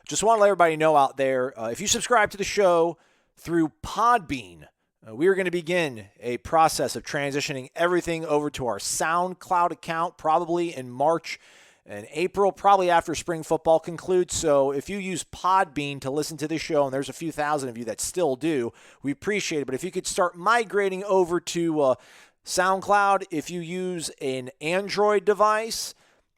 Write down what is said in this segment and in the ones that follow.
just want to let everybody know out there, if you subscribe to the show through Podbean, we are going to begin a process of transitioning everything over to our SoundCloud account probably in March and April, probably after spring football concludes. So if you use Podbean to listen to this show, and there's a few thousand of you that still do, we appreciate it. But if you could start migrating over to SoundCloud, if you use an Android device,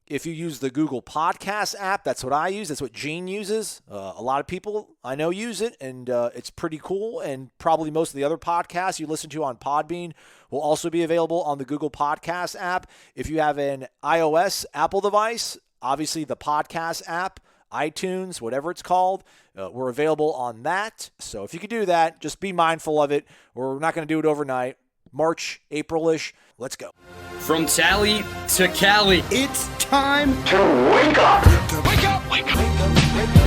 if you use the Google Podcast app, that's what I use. That's what Gene uses. A lot of people I know use it, and it's pretty cool. And probably most of the other podcasts you listen to on Podbean will also be available on the Google Podcast app. If you have an iOS Apple device, obviously the podcast app, iTunes, whatever it's called, we're available on that. So if you could do that, just be mindful of it. We're not going to do it overnight. March, April-ish. Let's go. From Tally to Cali, It's time to wake up. wake up, wake up.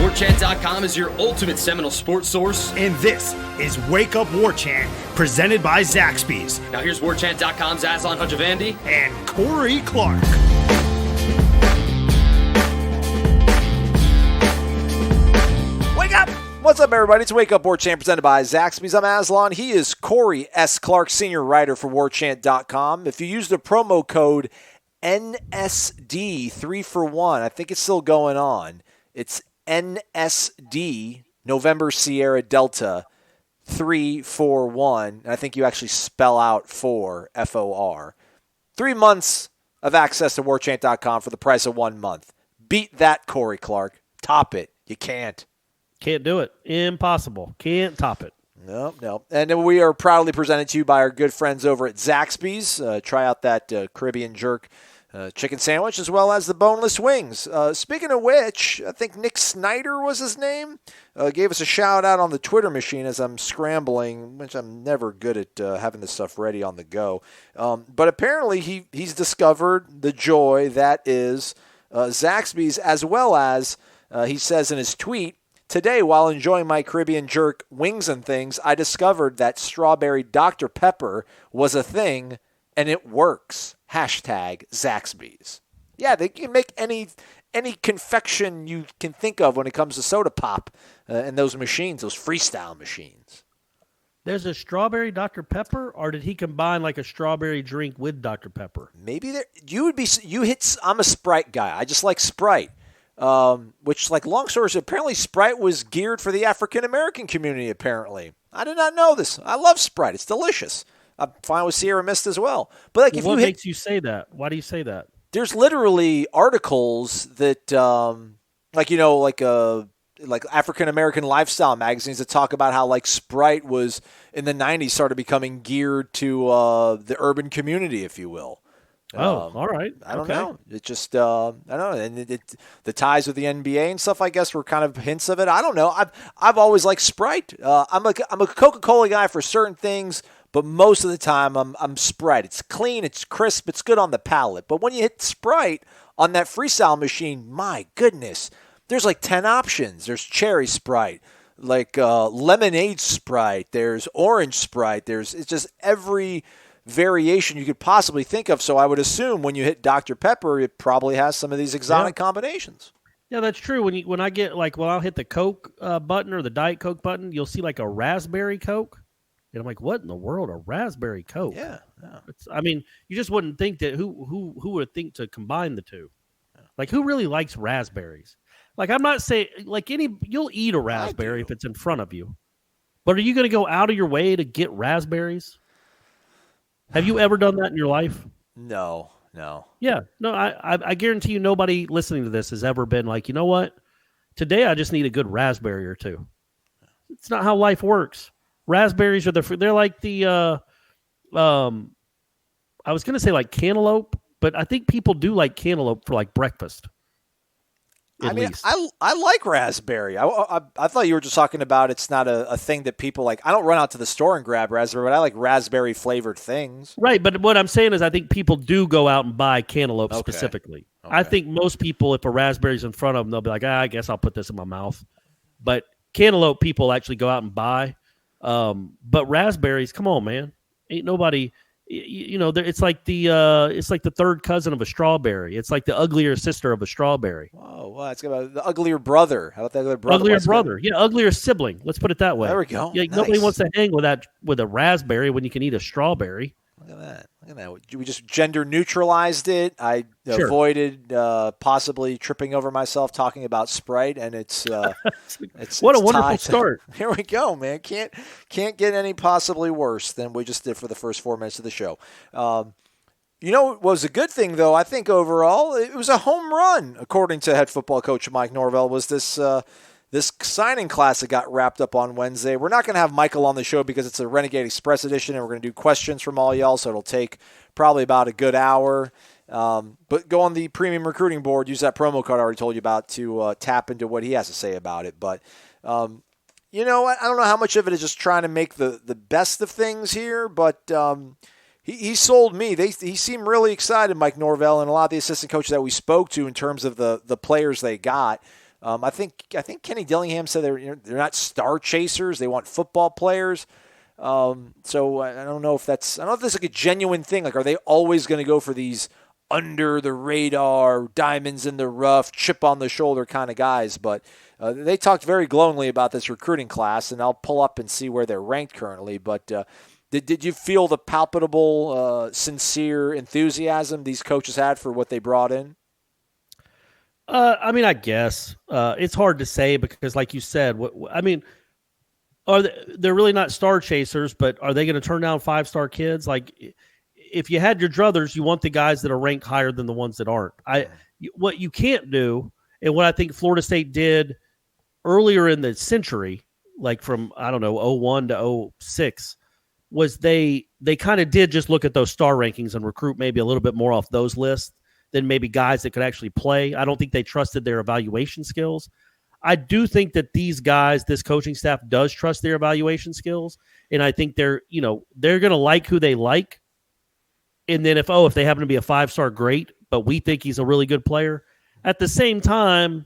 WarChant.com is your ultimate Seminole sports source. and this is Wake Up War Chant, presented by Zaxby's Now here's WarChant.com's Aslan Hajavandi. and Corey Clark. Wake up! What's up, everybody? It's Wake Up War Chant presented by Zaxby's. I'm Aslan. He is Corey S. Clark, senior writer for WarChant.com. If you use the promo code NSD 3-for-1, I think it's still going on. It's NSD, November Sierra Delta 3-for-1. And I think you actually spell out 4, F-O-R. 3 months of access to WarChant.com for the price of 1 month. Beat that, Corey Clark. Top it. You can't. Can't do it. Impossible. Can't top it. No. And then we are proudly presented to you by our good friends over at Zaxby's. Try out that Caribbean jerk chicken sandwich as well as the boneless wings. Speaking of which, I think Nick Snyder was his name, gave us a shout out on the Twitter machine as I'm scrambling, which I'm never good at having this stuff ready on the go. But apparently he's discovered the joy that is Zaxby's, as well as he says in his tweet, "Today, while enjoying my Caribbean jerk wings and things, I discovered that strawberry Dr. Pepper was a thing, and it works. Hashtag Zaxby's." Yeah, they can make any confection you can think of when it comes to soda pop in those machines, those freestyle machines. There's a strawberry Dr. Pepper, or did he combine like a strawberry drink with Dr. Pepper? Maybe there I'm a Sprite guy. I just like Sprite. Which, like, long story short, apparently Sprite was geared for the African-American community, apparently. I did not know this. I love Sprite. It's delicious. I'm fine with Sierra Mist as well. But, like, What makes you say that? Why do you say that? There's literally articles that, like African-American lifestyle magazines that talk about how, like, Sprite was, in the 90s, started becoming geared to the urban community, if you will. All right. I don't know. It just, I don't know. And the ties with the NBA and stuff, I guess, were kind of hints of it. I don't know. I've always liked Sprite. I'm a Coca-Cola guy for certain things, but most of the time I'm Sprite. It's clean, it's crisp, it's good on the palate. But when you hit Sprite on that freestyle machine, my goodness, there's like 10 options. There's cherry Sprite, like lemonade Sprite. There's orange Sprite. It's just every variation you could possibly think of. So I would assume when you hit Dr. Pepper, it probably has some of these exotic combinations. Yeah, that's true. When I get I'll hit the Coke button or the Diet Coke button, you'll see like a raspberry Coke, and I'm like, what in the world, a raspberry Coke? Yeah. You just wouldn't think that. Who would think to combine the two? Like, who really likes raspberries? Like, I'm not saying you'll eat a raspberry if it's in front of you, but are you going to go out of your way to get raspberries? Have you ever done that in your life? No. Yeah. No, I guarantee you nobody listening to this has ever been like, you know what? Today I just need a good raspberry or two. It's not how life works. Raspberries are they're like the I was going to say like cantaloupe, but I think people do like cantaloupe for like breakfast. At least. I like raspberry. I thought you were just talking about it's not a thing that people like. I don't run out to the store and grab raspberry, but I like raspberry flavored things. Right, but what I'm saying is I think people do go out and buy cantaloupe specifically. Okay. I think most people, if a raspberry's in front of them, they'll be like, I guess I'll put this in my mouth. But cantaloupe people actually go out and buy. But raspberries, come on, man. Ain't nobody it's like the third cousin of a strawberry. It's like the uglier sister of a strawberry. Whoa, well, that's about the uglier brother. How about the uglier brother? Uglier brother. Yeah, uglier sibling. Let's put it that way. There we go. Yeah, nice. Nobody wants to hang with a raspberry when you can eat a strawberry. Look at that. We just gender neutralized it. I Sure. avoided possibly tripping over myself talking about Sprite, and it's What a it's wonderful tied. start. Here we go, man. Can't get any possibly worse than we just did for the first 4 minutes of the show. What was a good thing, though, I think overall, it was a home run, according to head football coach Mike Norvell, was this signing class that got wrapped up on Wednesday. We're not going to have Michael on the show because it's a Renegade Express edition, and we're going to do questions from all y'all, so it'll take probably about a good hour. But go on the premium recruiting board, use that promo code I already told you about to tap into what he has to say about it. But, I don't know how much of it is just trying to make the best of things here, but he sold me. He seemed really excited, Mike Norvell, and a lot of the assistant coaches that we spoke to in terms of the players they got. I think Kenny Dillingham said they're not star chasers. They want football players. So I don't know if that's like a genuine thing. Like, are they always going to go for these under the radar, diamonds in the rough, chip on the shoulder kind of guys? But they talked very glowingly about this recruiting class, and I'll pull up and see where they're ranked currently. But did you feel the palpable, sincere enthusiasm these coaches had for what they brought in? I guess it's hard to say because, like you said, they're really not star chasers, but are they going to turn down 5-star kids? Like, if you had your druthers, you want the guys that are ranked higher than the ones that aren't. What you can't do, and what I think Florida State did earlier in the century, like from 01 to 06, was they kind of did just look at those star rankings and recruit maybe a little bit more off those lists than maybe guys that could actually play. I don't think they trusted their evaluation skills. I do think that these guys, this coaching staff, does trust their evaluation skills, and I think they're going to like who they like. And then if they happen to be a 5-star, great, but we think he's a really good player. At the same time,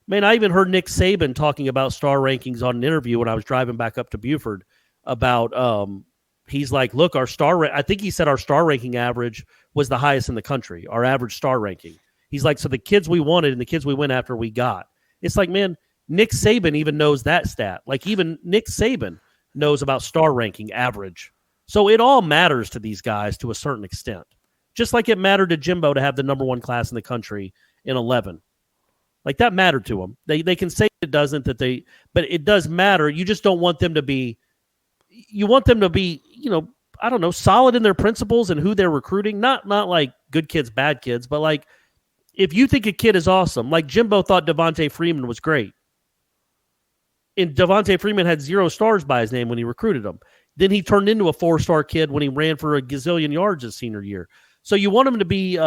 man, I even heard Nick Saban talking about star rankings on an interview when I was driving back up to Buford about he's like, look, I think he said our star ranking average was the highest in the country, our average star ranking. He's like, so the kids we wanted and the kids we went after, we got. It's like, man, Nick Saban even knows that stat. Like, even Nick Saban knows about star ranking average. So it all matters to these guys to a certain extent. Just like it mattered to Jimbo to have the number 1 class in the country in 11. Like, that mattered to them. They can say it doesn't, but it does matter. You just don't want them to be, solid in their principles and who they're recruiting. Not like good kids, bad kids, but like, if you think a kid is awesome, like Jimbo thought Devontae Freeman was great. And Devontae Freeman had 0 stars by his name when he recruited him. Then he turned into a 4-star kid when he ran for a gazillion yards his senior year. So you want him to be,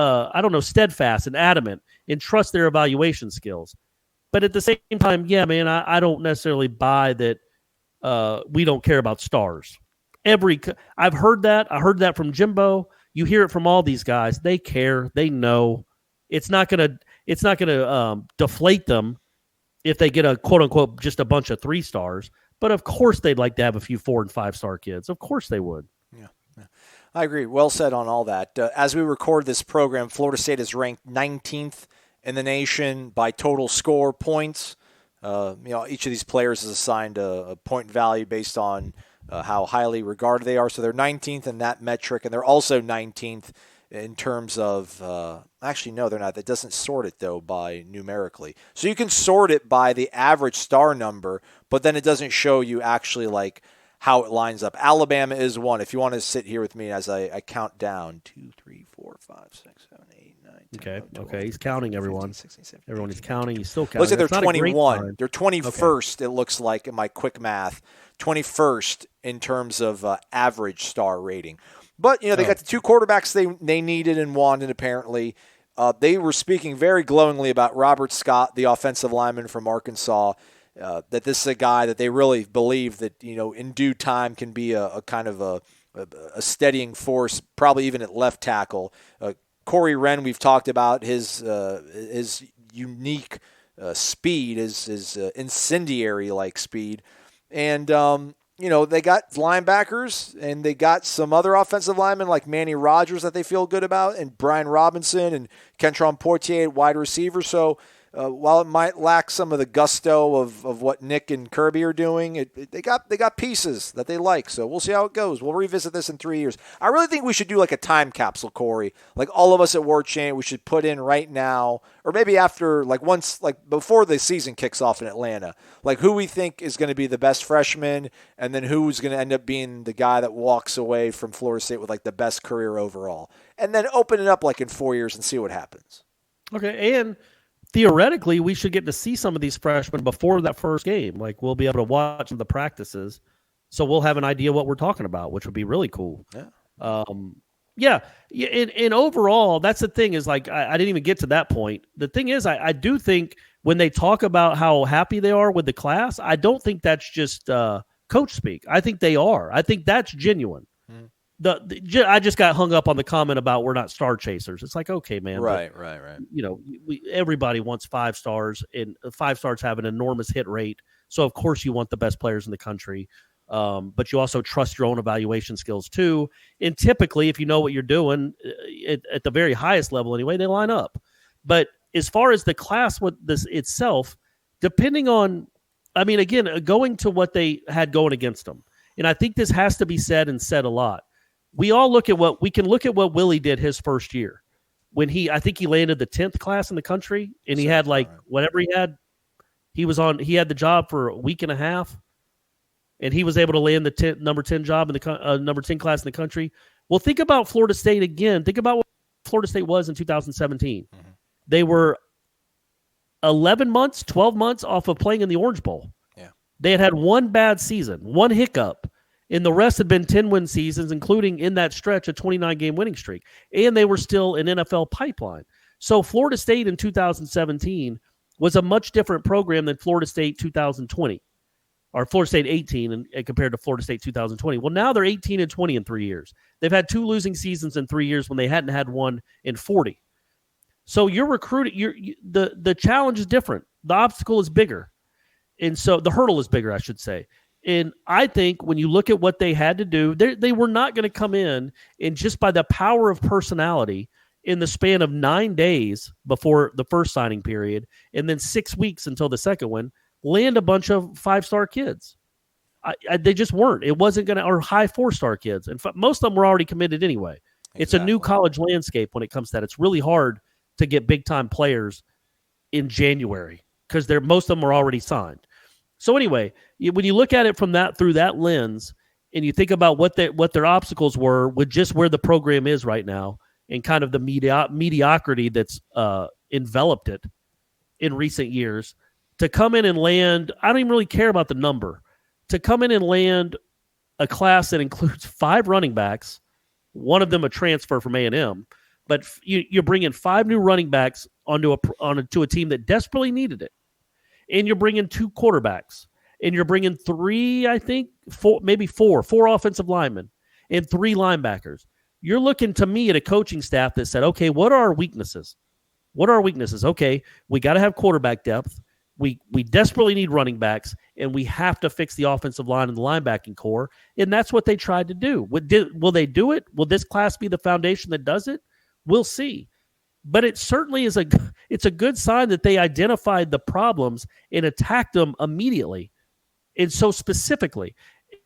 steadfast and adamant and trust their evaluation skills. But at the same time, yeah, man, I don't necessarily buy that we don't care about stars. I've heard that. I heard that from Jimbo. You hear it from all these guys. They care. They know. It's not gonna deflate them if they get a quote unquote just a bunch of 3 stars. But of course they'd like to have a few 4 and 5-star kids. Of course they would. Yeah. I agree. Well said on all that. As we record this program, Florida State is ranked 19th in the nation by total score points. Each of these players is assigned a point value based on how highly regarded they are. So they're 19th in that metric, and they're also 19th in terms of actually, no, they're not. That doesn't sort it, though, by numerically. So you can sort it by the average star number, but then it doesn't show you actually like how it lines up. Alabama is 1. If you want to sit here with me as I count down, 2, 3, 4, 5, 6, 7, 8, 9, 10, 11, 12, okay. He's counting 15, everyone. 16, 17, Everyone is 18, counting. He's still counting. Looks like they're That's not a great 21. sign. They're 21st, It looks like, in my quick math. 21st in terms of average star rating. But, they got the 2 quarterbacks they needed and wanted, apparently. They were speaking very glowingly about Robert Scott, the offensive lineman from Arkansas, that this is a guy that they really believe that, in due time can be a kind of a steadying force, probably even at left tackle. Corey Wren, we've talked about his unique speed, his incendiary-like speed. And they got linebackers and they got some other offensive linemen like Manny Rogers that they feel good about, and Brian Robinson and Kentron Portier at wide receiver. So while it might lack some of the gusto of what Nick and Kirby are doing, they got pieces that they like. So we'll see how it goes. We'll revisit this in 3 years. I really think we should do like a time capsule, Corey. Like all of us at War Chant, we should put in right now, or maybe after, like once, like before the season kicks off in Atlanta, like who we think is going to be the best freshman, and then who's going to end up being the guy that walks away from Florida State with like the best career overall, and then open it up like in 4 years and see what happens. Okay, and theoretically, we should get to see some of these freshmen before that first game. Like, we'll be able to watch the practices, so we'll have an idea what we're talking about, which would be really cool. Yeah. And overall, that's the thing is, like, I didn't even get to that point. The thing is, I do think when they talk about how happy they are with the class, I don't think that's just coach speak. I think they are. I think that's genuine. I just got hung up on the comment about we're not star chasers. It's like, okay, man. Right. Everybody wants 5 stars, and 5 stars have an enormous hit rate. So, of course, you want the best players in the country. But you also trust your own evaluation skills, too. And typically, if you know what you're doing, at the very highest level anyway, they line up. But as far as the class with this itself, depending on, again, going to what they had going against them. And I think this has to be said and said a lot. We all look at what Willie did his first year when I think he landed the 10th class in the country, and he had like whatever he had. He had the job for a week and a half, and he was able to land the number 10 job in the number 10 class in the country. Well, think about Florida State again. Think about what Florida State was in 2017. Mm-hmm. They were 11 months, 12 months off of playing in the Orange Bowl. Yeah. They had one bad season, one hiccup. And the rest had been 10-win seasons, including in that stretch a 29-game winning streak. And they were still an NFL pipeline. So Florida State in 2017 was a much different program than Florida State 2020, or Florida State 18 and compared to Florida State 2020. Well, now they're 18-20 in 3 years. They've had 2 losing seasons in 3 years when they hadn't had one in 40. So you're recruiting. The challenge is different. The obstacle is bigger. And so the hurdle is bigger, I should say. And I think when you look at what they had to do, they were not going to come in and just by the power of personality in the span of 9 days before the first signing period and then 6 weeks until the second one, land a bunch of 5-star kids. They just weren't. It wasn't going to, or high 4-star kids. In fact, most of them were already committed anyway. Exactly. It's a new college landscape when it comes to that. It's really hard to get big-time players in January because most of them are already signed. So anyway, when you look at it through that lens, and you think about what their obstacles were with just where the program is right now, and kind of the mediocrity that's enveloped it in recent years, to come in and land, I don't even really care about the number, to come in and land a class that includes 5 running backs, one of them a transfer from A&M, but you're bringing 5 new running backs onto a team that desperately needed it. And you're bringing 2 quarterbacks, and you're bringing 3, I think, 4 offensive linemen, and 3 linebackers. You're looking to me at a coaching staff that said, okay, what are our weaknesses? Okay, we got to have quarterback depth. We desperately need running backs, and we have to fix the offensive line and the linebacking core, and that's what they tried to do. Will they do it? Will this class be the foundation that does it? We'll see. But it certainly is it's a good sign that they identified the problems and attacked them immediately. And so specifically,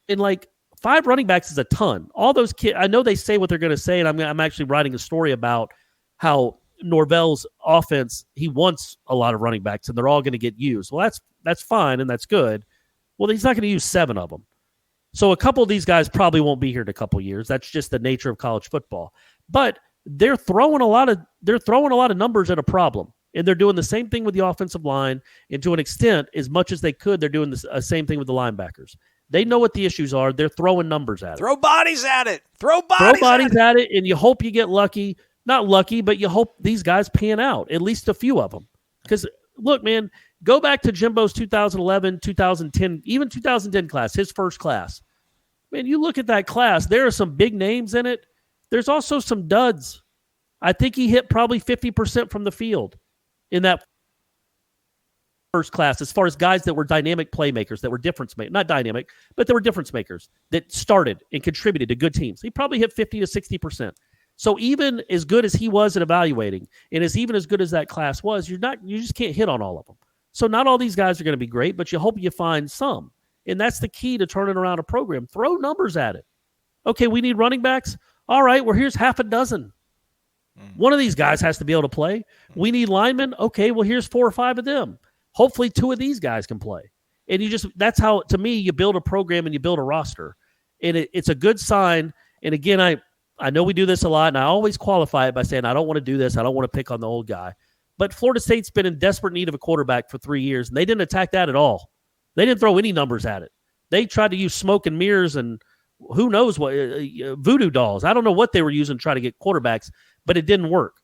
and like 5 running backs is a ton. All those kids, I know they say what they're going to say, and I'm actually writing a story about how Norvell's offense, he wants a lot of running backs, and they're all going to get used. Well, that's fine, and that's good. Well, he's not going to use 7 of them. So a couple of these guys probably won't be here in a couple of years. That's just the nature of college football. But they're throwing a lot of numbers at a problem, and they're doing the same thing with the offensive line, and to an extent, as much as they could, they're doing the same thing with the linebackers. They know what the issues are. They're throwing numbers at it. Throw bodies at it. Throw bodies at it, and you hope you get lucky. Not lucky, but you hope these guys pan out, at least a few of them. Because, look, man, go back to Jimbo's 2011, 2010, even 2010 class, his first class. Man, you look at that class, there are some big names in it. There's also some duds. I think he hit probably 50% from the field in that. first class as far as guys that were dynamic playmakers, that were difference makers, not dynamic, but they were difference makers that started and contributed to good teams. He probably hit 50 to 60%. So even as good as he was at evaluating, and even as good as that class was, you just can't hit on all of them. So not all these guys are going to be great, but you hope you find some. And that's the key to turning around a program. Throw numbers at it. Okay, we need running backs. All right, well, here's half a dozen. One of these guys has to be able to play. We need linemen. Okay, well, here's 4 or 5 of them. Hopefully 2 of these guys can play. And that's how, to me, you build a program and you build a roster. And it's a good sign. And again, I know we do this a lot, and I always qualify it by saying I don't want to do this. I don't want to pick on the old guy. But Florida State's been in desperate need of a quarterback for 3 years, and they didn't attack that at all. They didn't throw any numbers at it. They tried to use smoke and mirrors and who knows what, voodoo dolls. I don't know what they were using to try to get quarterbacks, but it didn't work.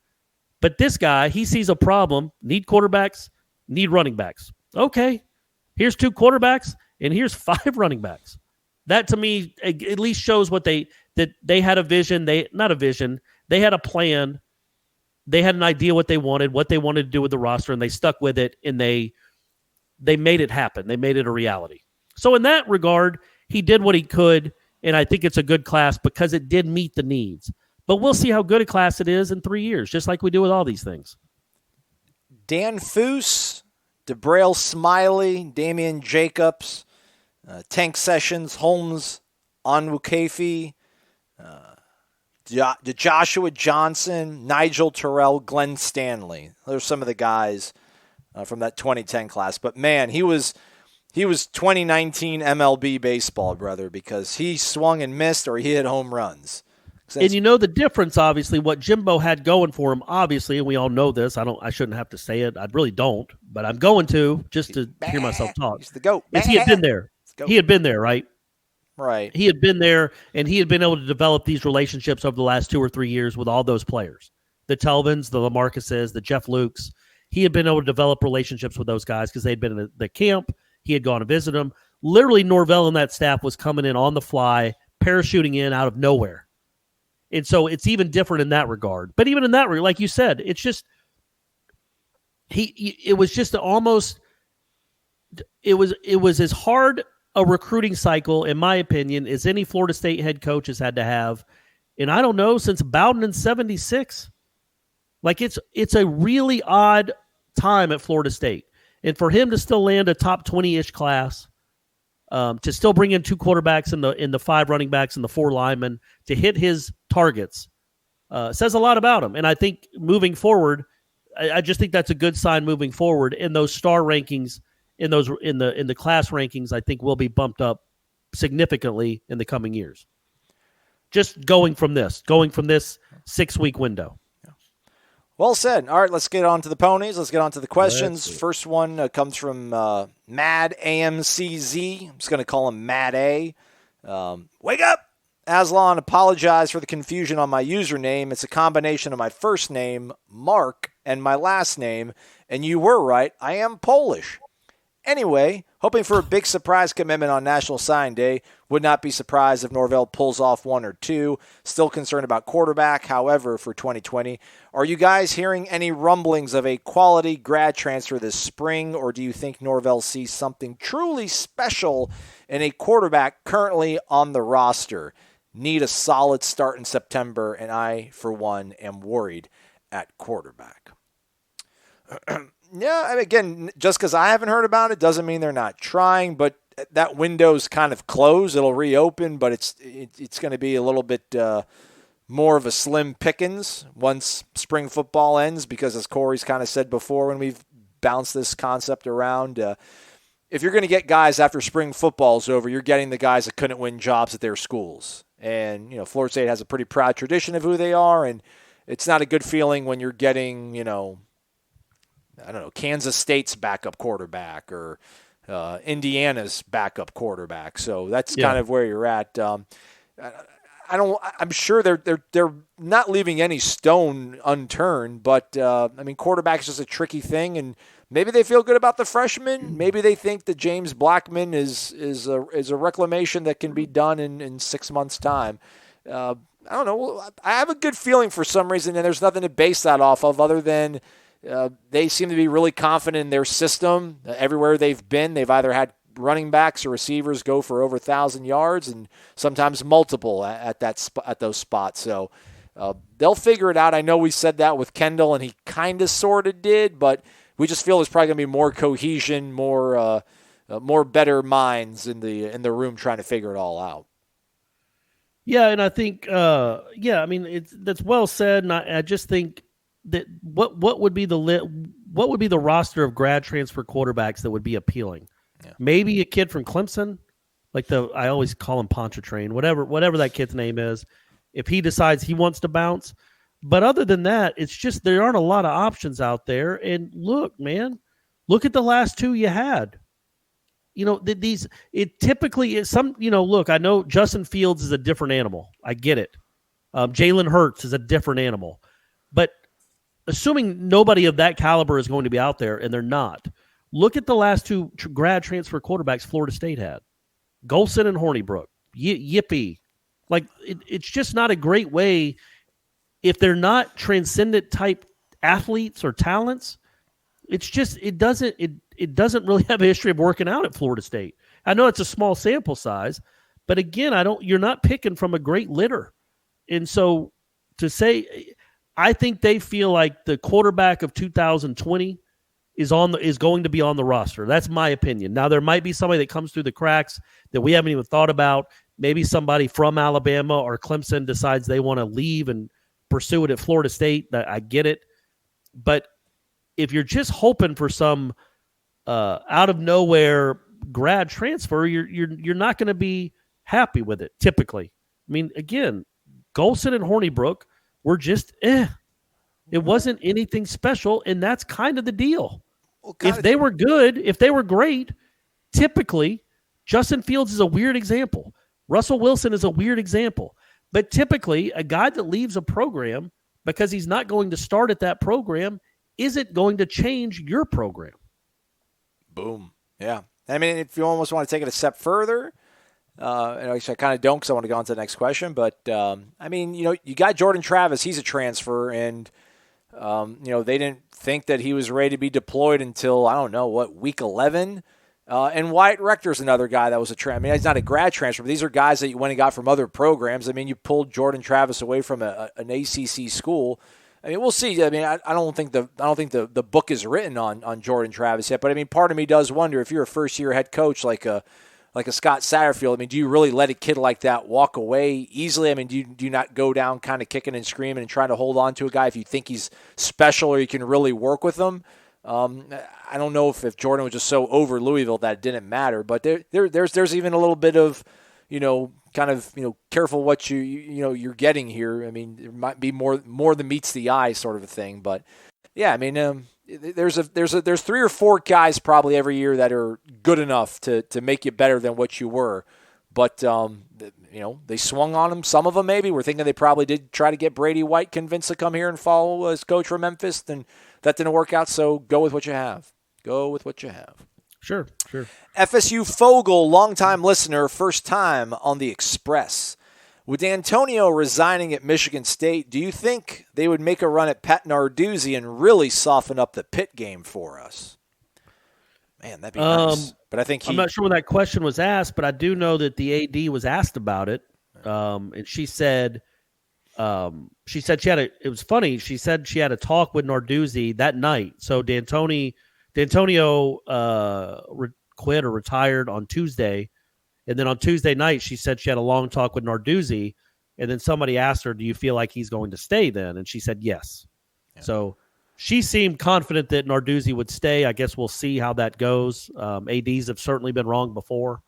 But this guy, he sees a problem, need quarterbacks, need running backs. Okay, here's 2 quarterbacks, and here's 5 running backs. That, to me, at least shows that they had a vision. They had a plan. They had an idea what they wanted to do with the roster, and they stuck with it, and they made it happen. They made it a reality. So in that regard, he did what he could, and I think it's a good class because it did meet the needs. But we'll see how good a class it is in 3 years, just like we do with all these things. Dan Foose, DeBrail Smiley, Damian Jacobs, Tank Sessions, Holmes, Onwukafe, Joshua Johnson, Nigel Terrell, Glenn Stanley. Those are some of the guys from that 2010 class. But, man, he was 2019 MLB baseball, brother, because he swung and missed or he hit home runs. And you know the difference, obviously, what Jimbo had going for him, obviously, and we all know this. I shouldn't have to say it. I really don't, but I'm going to just to hear myself talk. He's the GOAT. He had been there. He had been there, right? Right. He had been there, and he had been able to develop these relationships over the last 2 or 3 years with all those players. The Telvins, the LaMarcuses, the Jeff Lukes. He had been able to develop relationships with those guys because they'd been in the camp. He had gone to visit them. Literally, Norvell and that staff was coming in on the fly, parachuting in out of nowhere. And so it's even different in that regard. But even in that regard, like you said, it's just it was just almost it was as hard a recruiting cycle, in my opinion, as any Florida State head coach has had to have. And I don't know, since Bowden in 76. Like it's a really odd time at Florida State. And for him to still land a top 20-ish class, to still bring in 2 quarterbacks and the 5 running backs and the 4 linemen to hit his targets says a lot about him. And I think moving forward, I just think that's a good sign moving forward. And those star rankings in the class rankings, I think will be bumped up significantly in the coming years. Just going from this 6-week window. Well said. All right, let's get on to the ponies. Let's get on to the questions. First one comes from Mad AMCZ. I'm just going to call him Mad A. Wake up! Aslan, apologize for the confusion on my username. It's a combination of my first name, Mark, and my last name. And you were right. I am Polish. Anyway, hoping for a big surprise commitment on National Signing Day. Would not be surprised if Norvell pulls off 1 or 2. Still concerned about quarterback, however, for 2020. Are you guys hearing any rumblings of a quality grad transfer this spring, or do you think Norvell sees something truly special in a quarterback currently on the roster? Need a solid start in September, and I, for one, am worried at quarterback. Yeah, again, just because I haven't heard about it doesn't mean they're not trying, but that window's kind of closed. It'll reopen, but it's going to be a little bit more of a slim pickings once spring football ends because, as Corey's kind of said before when we've bounced this concept around, if you're going to get guys after spring football's over, you're getting the guys that couldn't win jobs at their schools. And, Florida State has a pretty proud tradition of who they are, and it's not a good feeling when you're getting, Kansas State's backup quarterback or Indiana's backup quarterback. So that's kind of where you're at. I'm sure they're not leaving any stone unturned, but quarterback is just a tricky thing, and maybe they feel good about the freshman. Maybe they think that James Blackman is a reclamation that can be done in 6 months' time. I don't know. I have a good feeling for some reason, and there's nothing to base that off of other than they seem to be really confident in their system. Everywhere they've been, they've either had running backs or receivers go for over 1,000 yards and sometimes multiple at those spots. So they'll figure it out. I know we said that with Kendall, and he kind of sort of did, but we just feel there's probably going to be more cohesion, more better minds in the room trying to figure it all out. Yeah, and I think, that's well said, and I just think that what would be the roster of grad transfer quarterbacks that would be appealing? Yeah. Maybe a kid from Clemson, like I always call him Pontchartrain, whatever that kid's name is, if he decides he wants to bounce. But other than that, it's just there aren't a lot of options out there. And look, man, look at the last two you had. It typically is some, look, I know Justin Fields is a different animal. I get it. Jalen Hurts is a different animal. But assuming nobody of that caliber is going to be out there, and they're not, look at the last two grad transfer quarterbacks Florida State had. Golson and Hornibrook. Yippee. Like, it's just not a great way. If they're not transcendent type athletes or talents, it's just it doesn't really have a history of working out at Florida State. I know it's a small sample size, but again, you're not picking from a great litter. And so to say, I think they feel like the quarterback of 2020 is going to be on the roster. That's my opinion. Now, there might be somebody that comes through the cracks that we haven't even thought about. Maybe somebody from Alabama or Clemson decides they want to leave and pursue it at Florida State. I get it. But if you're just hoping for some out of nowhere grad transfer, you're not going to be happy with it typically. I mean, again, Golson and Hornibrook were just It wasn't anything special, and that's kind of the deal. Well, if they were good, if they were great, typically Justin Fields is a weird example. Russell Wilson is a weird example. But typically, a guy that leaves a program because he's not going to start at that program isn't going to change your program. Boom. Yeah. I mean, if you almost want to take it a step further, and actually I kind of don't because I want to go on to the next question, but, I mean, you got Jordan Travis. He's a transfer, and, they didn't think that he was ready to be deployed until, I don't know, week 11? And Wyatt Rector's another guy that was I mean, he's not a grad transfer, but these are guys that you went and got from other programs. I mean, you pulled Jordan Travis away from an ACC school. I mean, we'll see. I mean, I don't think the book is written on Jordan Travis yet, but I mean, part of me does wonder if you're a first year head coach like a Scott Satterfield. I mean, do you really let a kid like that walk away easily? I mean, do you not go down kind of kicking and screaming and trying to hold on to a guy if you think he's special or you can really work with him? I don't know if Jordan was just so over Louisville that it didn't matter, but there's even a little bit of, careful what you're getting here. I mean, there might be more than meets the eye sort of a thing, but yeah, I mean, there's 3 or 4 guys probably every year that are good enough to make you better than what you were, but they swung on them. Some of them maybe we're thinking they probably did try to get Brady White convinced to come here and follow as coach for Memphis, and that didn't work out. So go with what you have. Sure. FSU Fogel, longtime listener, first time on the Express. With D'Antonio resigning at Michigan State, do you think they would make a run at Pat Narduzzi and really soften up the Pitt game for us? Man, that'd be nice. But I think I'm not sure when that question was asked, but I do know that the AD was asked about it, and she said it was funny. She said she had a talk with Narduzzi that night. So D'Antonio quit or retired on Tuesday. And then on Tuesday night, she said she had a long talk with Narduzzi. And then somebody asked her, do you feel like he's going to stay then? And she said yes. Yeah. So she seemed confident that Narduzzi would stay. I guess we'll see how that goes. ADs have certainly been wrong before.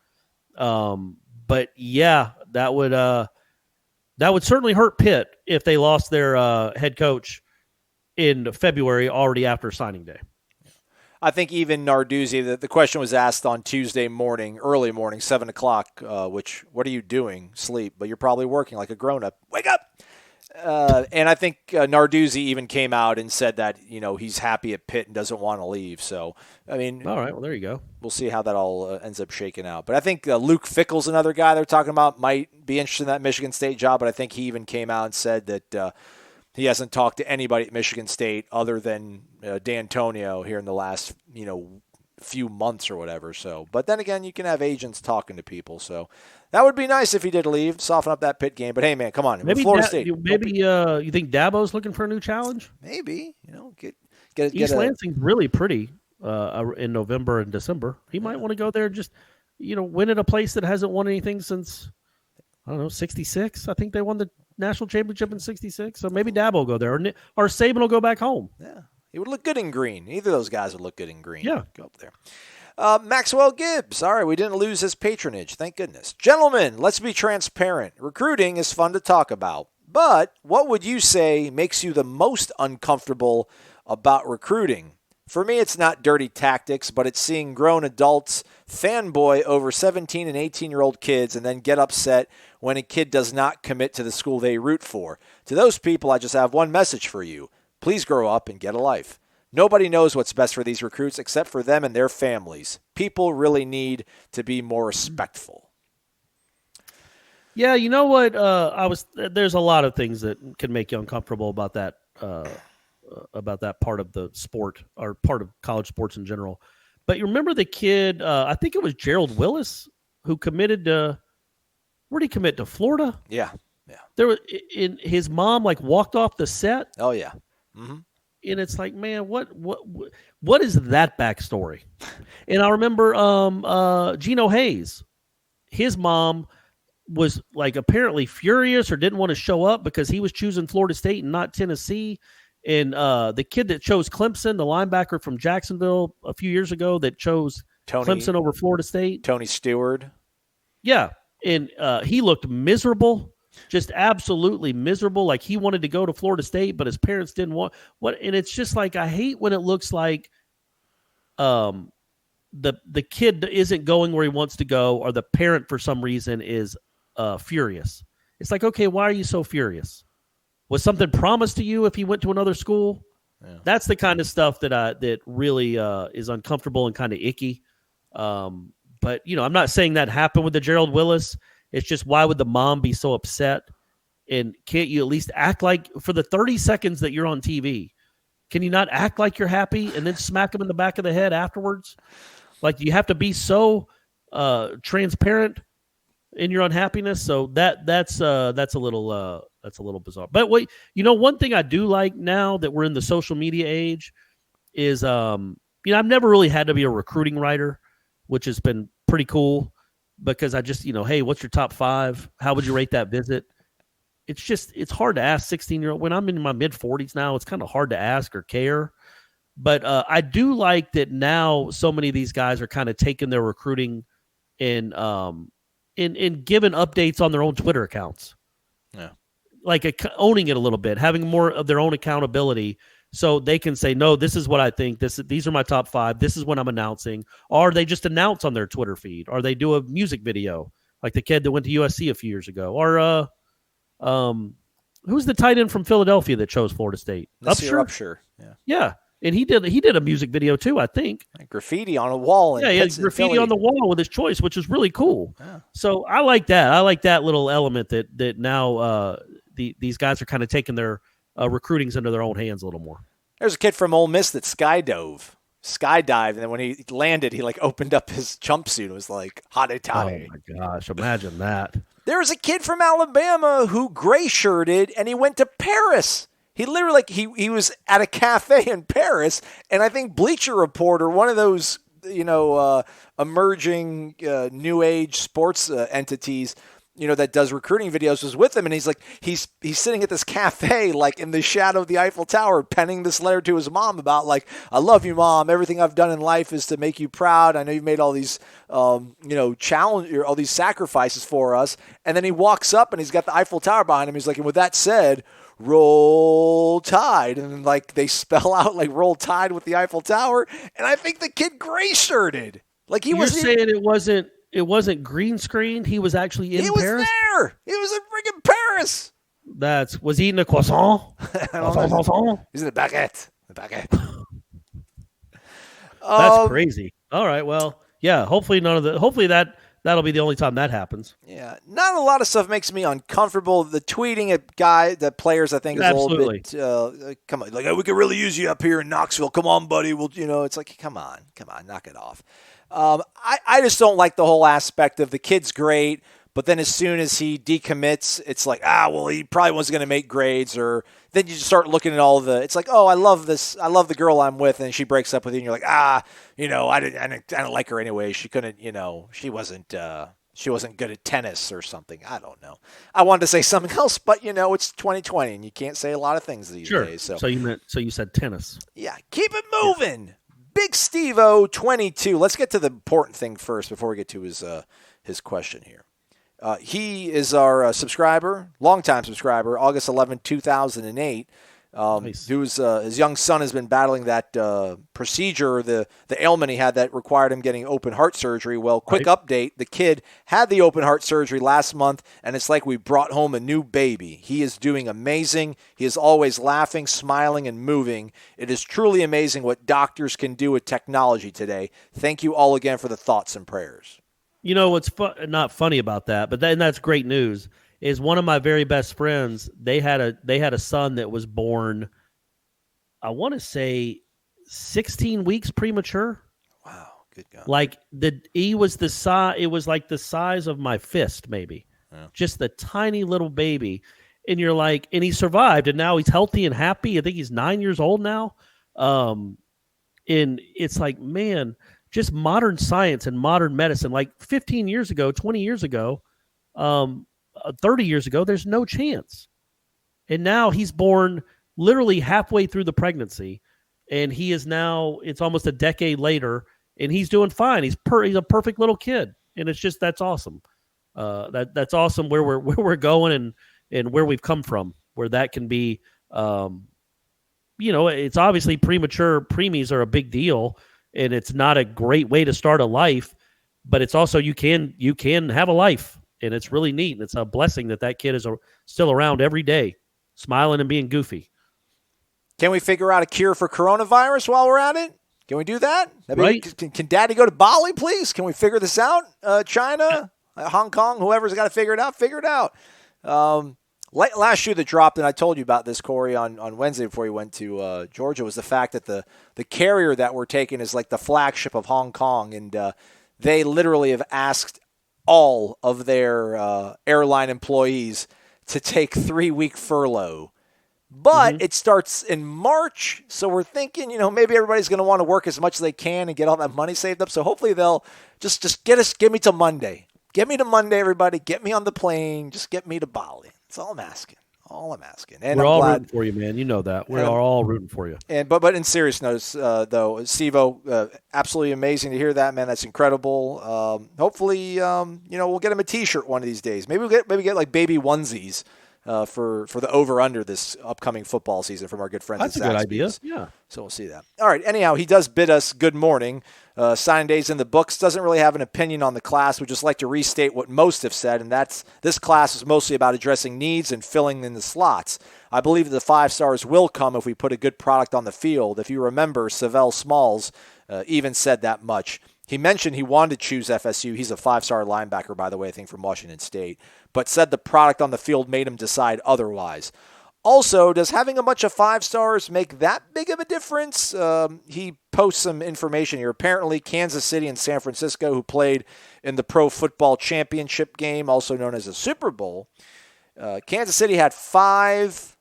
But yeah, that would certainly hurt Pitt if they lost their head coach in February already after signing day. I think even Narduzzi, the question was asked on Tuesday morning, early morning, 7 o'clock, which, what are you doing? Sleep, but you're probably working like a grown-up. Wake up! And I think Narduzzi even came out and said that, he's happy at Pitt and doesn't want to leave. So, I mean. All right, well, there you go. We'll see how that all ends up shaking out. But I think Luke Fickell's another guy they're talking about, might be interested in that Michigan State job, but I think he even came out and said that he hasn't talked to anybody at Michigan State other than D'Antonio here in the last, few months or whatever. So, but then again, you can have agents talking to people. So that would be nice if he did leave, soften up that Pitt game. But hey, man, come on. Maybe Florida State. you think Dabo's looking for a new challenge? Maybe, get East Lansing's really pretty in November and December. He might want to go there and just, win at a place that hasn't won anything since, I don't know, 66. I think they won the national championship in 66. So maybe Dabo will go there, or Saban will go back home. Yeah. He would look good in green. Either of those guys would look good in green. Yeah. Go up there. Maxwell Gibbs. All right, we didn't lose his patronage. Thank goodness. Gentlemen, let's be transparent. Recruiting is fun to talk about. But what would you say makes you the most uncomfortable about recruiting? For me, it's not dirty tactics, but it's seeing grown adults fanboy over 17 and 18-year-old kids and then get upset when a kid does not commit to the school they root for. To those people, I just have one message for you. Please grow up and get a life. Nobody knows what's best for these recruits except for them and their families. People really need to be more respectful. Yeah, you know what? There's a lot of things that can make you uncomfortable about that part of the sport or part of college sports in general. But you remember the kid? I think it was Gerald Willis who committed to. Where did he commit to? Florida. Yeah. There was his mom walked off the set. Oh yeah. Mm-hmm. And it's like, man, what is that backstory? And I remember Geno Hayes, his mom was apparently furious or didn't want to show up because he was choosing Florida State and not Tennessee. And the kid that chose Clemson, the linebacker from Jacksonville a few years ago that chose Clemson over Florida State. Tony Stewart. Yeah. And he looked miserable. Just absolutely miserable. He wanted to go to Florida State, but his parents didn't want and it's just I hate when it looks like the kid isn't going where he wants to go, or the parent for some reason is furious. It's okay, why are you so furious? Was something promised to you if he went to another school? Yeah. That's the kind of stuff that really is uncomfortable and kind of icky. But I'm not saying that happened with the Gerald Willis. It's just, why would the mom be so upset? And can't you at least act like, for the 30 seconds that you're on TV, can you not act like you're happy and then smack him in the back of the head afterwards? You have to be so transparent in your unhappiness. So that's a little bizarre. But wait, one thing I do like now that we're in the social media age is, I've never really had to be a recruiting writer, which has been pretty cool. Because I just, hey, what's your top 5? How would you rate that visit? It's hard to ask 16-year-old. When I'm in my mid-40s now, it's kind of hard to ask or care. But I do like that now so many of these guys are kind of taking their recruiting and giving updates on their own Twitter accounts. Yeah. Owning it a little bit, having more of their own accountability. So they can say, no, this is what I think. These are my top 5. This is what I'm announcing. Or they just announce on their Twitter feed. Or they do a music video, like the kid that went to USC a few years ago. Or who's the tight end from Philadelphia that chose Florida State? Upshur. Yeah. And he did a music video too, I think. Graffiti on a wall. Yeah, he had graffiti on the wall with his choice, which is really cool. Yeah. So I like that. I like that little element that now these guys are kind of taking their recruitings into their own hands a little more. There's a kid from Ole Miss that skydived, and then when he landed, he opened up his jumpsuit. It was hotty toddy. Oh my gosh, imagine that. There was a kid from Alabama who gray shirted, and he went to Paris. He literally he was at a cafe in Paris, and I think Bleacher Report, or one of those emerging new age sports entities, that does recruiting videos, was with him, and he's sitting at this cafe, in the shadow of the Eiffel Tower, penning this letter to his mom about, I love you, Mom. Everything I've done in life is to make you proud. I know you've made all these, challenge, all these sacrifices for us. And then he walks up, and he's got the Eiffel Tower behind him. He's and with that said, Roll Tide. And then, they spell out, Roll Tide with the Eiffel Tower. And I think the kid gray-shirted. You're saying it wasn't green screened. He was actually in Paris. He was there. He was in freaking Paris. Was he eating a croissant? He's in the baguette. That's crazy. All right. Well, yeah. Hopefully that that'll be the only time that happens. Yeah, not a lot of stuff makes me uncomfortable. The tweeting at the players, I think, is Absolutely. a little bit. Come on, like, oh, we could really use you up here in Knoxville. Come on, buddy. Well, it's like, come on, knock it off. I just don't like the whole aspect of the kid's great, but then as soon as he decommits, it's like, well, he probably wasn't going to make grades, or then you just start looking at all the. It's like, oh, I love this. I love the girl I'm with, and she breaks up with you, and you're like, I didn't like her anyway. She couldn't, she wasn't good at tennis or something. I don't know. I wanted to say something else, but it's 2020, and you can't say a lot of things these days. So you said tennis. Yeah, keep it moving. Yeah. Big Steve-O 22. Let's get to the important thing first before we get to his question here. He is our subscriber, longtime subscriber, August 11, 2008. Nice. His young son has been battling that procedure, the ailment he had that required him getting open heart surgery. Well, quick update, the kid had the open heart surgery last month, and it's like we brought home a new baby. He is doing amazing. He is always laughing, smiling, and moving. It is truly amazing what doctors can do with technology today. Thank you all again for the thoughts and prayers. What's not funny about that, but that's great news, is one of my very best friends, they had a son that was born, I want to say 16 weeks premature. Wow, good God. Like he was the size, it was like the size of my fist, maybe. Yeah. Just the tiny little baby. And you're like, and he survived, and now he's healthy and happy. I think he's 9 years old now. And it's like, man, just modern science and modern medicine. Like 15 years ago, 20 years ago, 30 years ago, there's no chance. And now he's born literally halfway through the pregnancy, and he is now, it's almost a decade later, and he's doing fine. He's a perfect little kid, and it's just, that's awesome. That's awesome where we're going and where we've come from, where that can be, it's obviously premature. Preemies are a big deal, and it's not a great way to start a life, but it's also, you can have a life. And it's really neat. And it's a blessing that kid is still around every day, smiling and being goofy. Can we figure out a cure for coronavirus while we're at it? Can we do that? Right. Can Daddy go to Bali, please? Can we figure this out? China, Hong Kong, whoever's got to figure it out, figure it out. Last shoe that dropped, and I told you about this, Corey, on Wednesday before you went to Georgia, was the fact that the carrier that we're taking is like the flagship of Hong Kong. And they literally have asked all of their airline employees to take 3-week furlough. But it starts in March, so we're thinking, maybe everybody's going to want to work as much as they can and get all that money saved up. So hopefully they'll just get me to Monday. Get me to Monday, everybody. Get me on the plane. Just get me to Bali. That's all I'm asking. And we're all rooting for you, man. You know that. We are all rooting for you. But in serious notes, though, Steve-O, absolutely amazing to hear that, man. That's incredible. Hopefully, we'll get him a T-shirt one of these days. Maybe get like baby onesies for the over-under this upcoming football season from our good friends That's at a good Zaxby's. idea. Yeah. So we'll see that. All right. Anyhow, he does bid us good morning. Signing days in the books. Doesn't really have an opinion on the class. Would just like to restate what most have said, and that's this class is mostly about addressing needs and filling in the slots. I believe the 5 stars will come if we put a good product on the field. If you remember, Savell Smalls even said that much. He mentioned he wanted to choose FSU. He's a 5-star linebacker, by the way, I think from Washington State, but said the product on the field made him decide otherwise. Also, does having a bunch of 5 stars make that big of a difference? He posts some information here. Apparently, Kansas City and San Francisco, who played in the Pro Football Championship game, also known as a Super Bowl, Kansas City had 5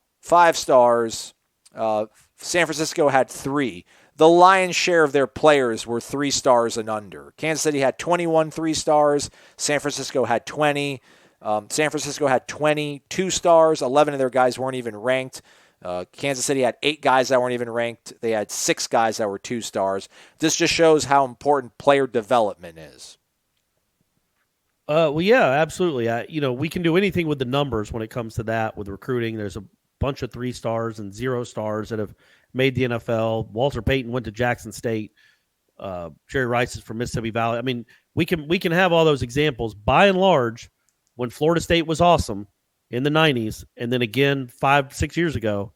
stars. San Francisco had 3. The lion's share of their players were 3 stars and under. Kansas City had 21 3 stars. San Francisco had 20. San Francisco had 22 stars. 11 of their guys weren't even ranked. Kansas City had 8 guys that weren't even ranked. They had 6 guys that were 2 stars. This just shows how important player development is. Well, yeah, absolutely. We can do anything with the numbers when it comes to that with recruiting. There's a bunch of 3 stars and 0 stars that have made the NFL. Walter Payton went to Jackson State. Jerry Rice is from Mississippi Valley. I mean, we can have all those examples. By and large, when Florida State was awesome in the 90s, and then again 5-6 years ago,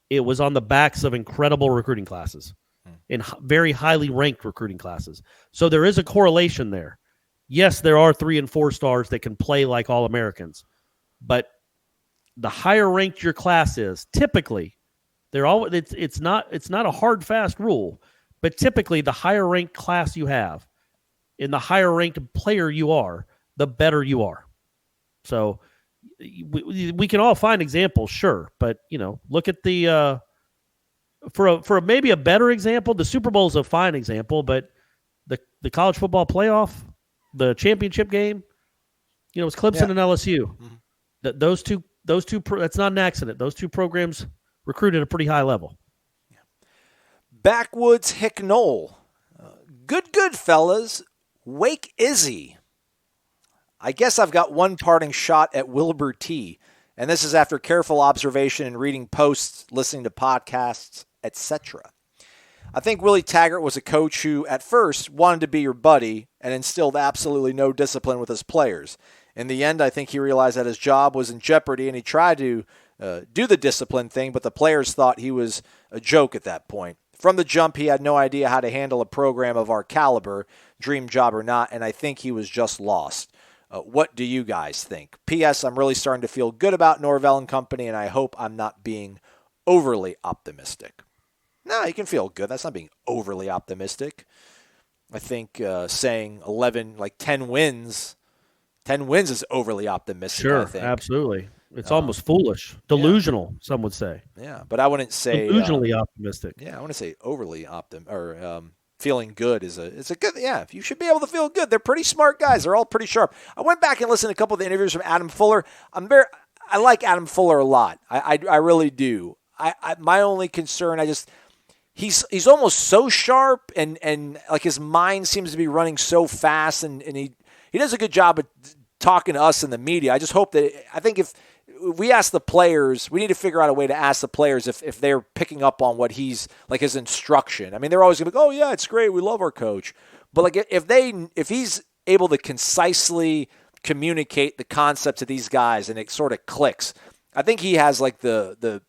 it was on the backs of incredible recruiting classes and very highly ranked recruiting classes. So there is a correlation there. yes, there are 3 and 4 stars that can play like All-Americans, but the higher ranked your class is, typically, it's not a hard fast rule, but typically the higher ranked class you have and the higher ranked player you are, the better you are. So we can all find examples, sure, but look at the for maybe a better example, the Super Bowl is a fine example, but the college football playoff, the championship game, it's Clemson and LSU. Mm-hmm. Those two that's not an accident. Those two programs recruited at a pretty high level. Backwoods Hicknoll. Good fellas. Wake Izzy. I guess I've got one parting shot at Wilbur T. And this is after careful observation and reading posts, listening to podcasts, etc. I think Willie Taggart was a coach who, at first, wanted to be your buddy and instilled absolutely no discipline with his players. In the end, I think he realized that his job was in jeopardy, and he tried to do the discipline thing, but the players thought he was a joke at that point. From the jump, he had no idea how to handle a program of our caliber, dream job or not, and I think he was just lost. What do you guys think? P.S. I'm really starting to feel good about Norvell and company, and I hope I'm not being overly optimistic. No, you can feel good. That's not being overly optimistic. I think saying 10 wins is overly optimistic. Sure, I think. Absolutely. It's almost foolish, delusional. Yeah. Some would say. Yeah, but I wouldn't say delusionally optimistic. Yeah, I wouldn't say overly feeling good is a good. Yeah, you should be able to feel good. They're pretty smart guys. They're all pretty sharp. I went back and listened to a couple of the interviews from Adam Fuller. I like Adam Fuller a lot. I really do. My only concern, he's almost so sharp and like his mind seems to be running so fast and he does a good job of talking to us in the media. I just hope that I think if we ask the players, we need to figure out a way to ask the players if they're picking up on what he's like his instruction. I mean, they're always going to be, oh yeah, it's great, we love our coach. But like if he's able to concisely communicate the concept to these guys and it sort of clicks, I think he has like the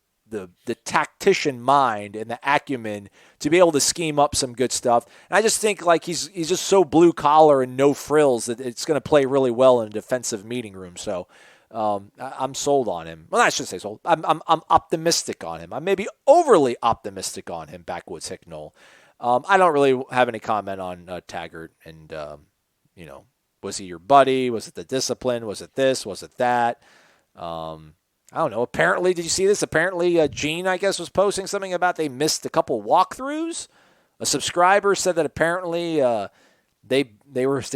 tactician mind and the acumen to be able to scheme up some good stuff. And I just think like he's just so blue collar and no frills that it's going to play really well in a defensive meeting room. So I'm sold on him. Well, I shouldn't say sold. I'm optimistic on him. I may be overly optimistic on him. Backwoods Hicknoll. I don't really have any comment on Taggart and was he your buddy? Was it the discipline? Was it this? Was it that? I don't know. Apparently, did you see this? Apparently, Gene, I guess, was posting something about they missed a couple walkthroughs. A subscriber said that apparently they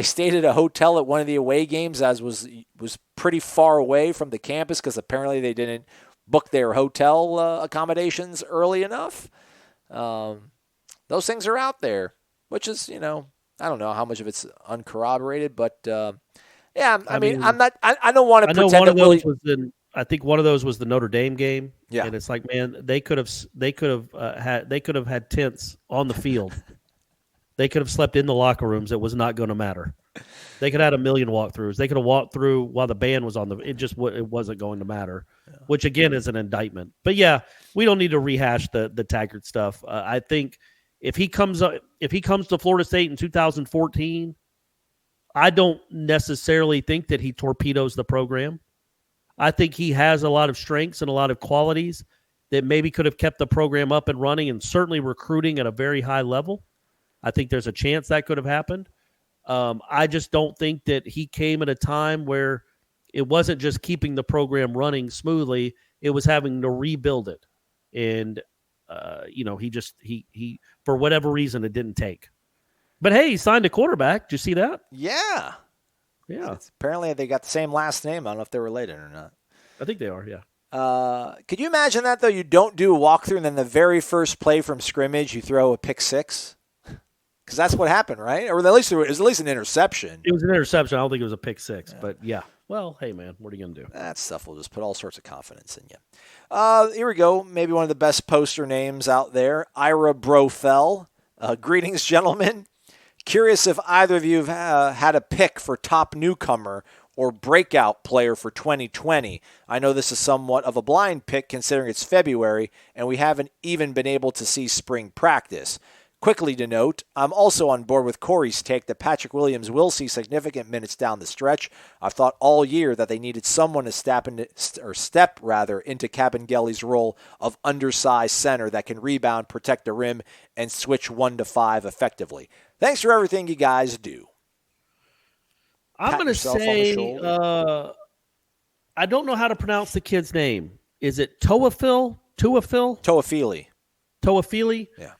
stayed at a hotel at one of the away games as was pretty far away from the campus because apparently they didn't book their hotel accommodations early enough. Those things are out there, which is, I don't know how much of it's uncorroborated, but yeah, I mean, I'm not. I don't want to pretend. One of those was I think one of those was the Notre Dame game. Yeah, and it's like, man, they could have had tents on the field. They could have slept in the locker rooms. It was not going to matter. They could have had a million walkthroughs. They could have walked through while the band was on it wasn't going to matter. Yeah. Which again is an indictment. But yeah, we don't need to rehash the Taggart stuff. I think if he comes to Florida State in 2014, I don't necessarily think that he torpedoes the program. I think he has a lot of strengths and a lot of qualities that maybe could have kept the program up and running and certainly recruiting at a very high level. I think there's a chance that could have happened. I just don't think that he came at a time where it wasn't just keeping the program running smoothly. It was having to rebuild it. And, he for whatever reason, it didn't take. But, hey, he signed a quarterback. Did you see that? Yeah. Yeah. Apparently they got the same last name. I don't know if they're related or not. I think they are, yeah. Could you imagine that, though? You don't do a walkthrough, and then the very first play from scrimmage, you throw a pick six? Because that's what happened, right? Or at least it was at least an interception. It was an interception. I don't think it was a pick six, but yeah. Well, hey, man, what are you going to do? That stuff will just put all sorts of confidence in you. Here we go. Maybe one of the best poster names out there, Ira Brofell. Greetings, gentlemen. Curious if either of you have had a pick for top newcomer or breakout player for 2020. I know this is somewhat of a blind pick considering it's February and we haven't even been able to see spring practice. Quickly to note, I'm also on board with Corey's take that Patrick Williams will see significant minutes down the stretch. I've thought all year that they needed someone to step into Cabangeli's role of undersized center that can rebound, protect the rim, and switch 1 to 5 effectively. Thanks for everything you guys do. I'm going to say, I don't know how to pronounce the kid's name. Is it Toafili? Toafili? Yeah.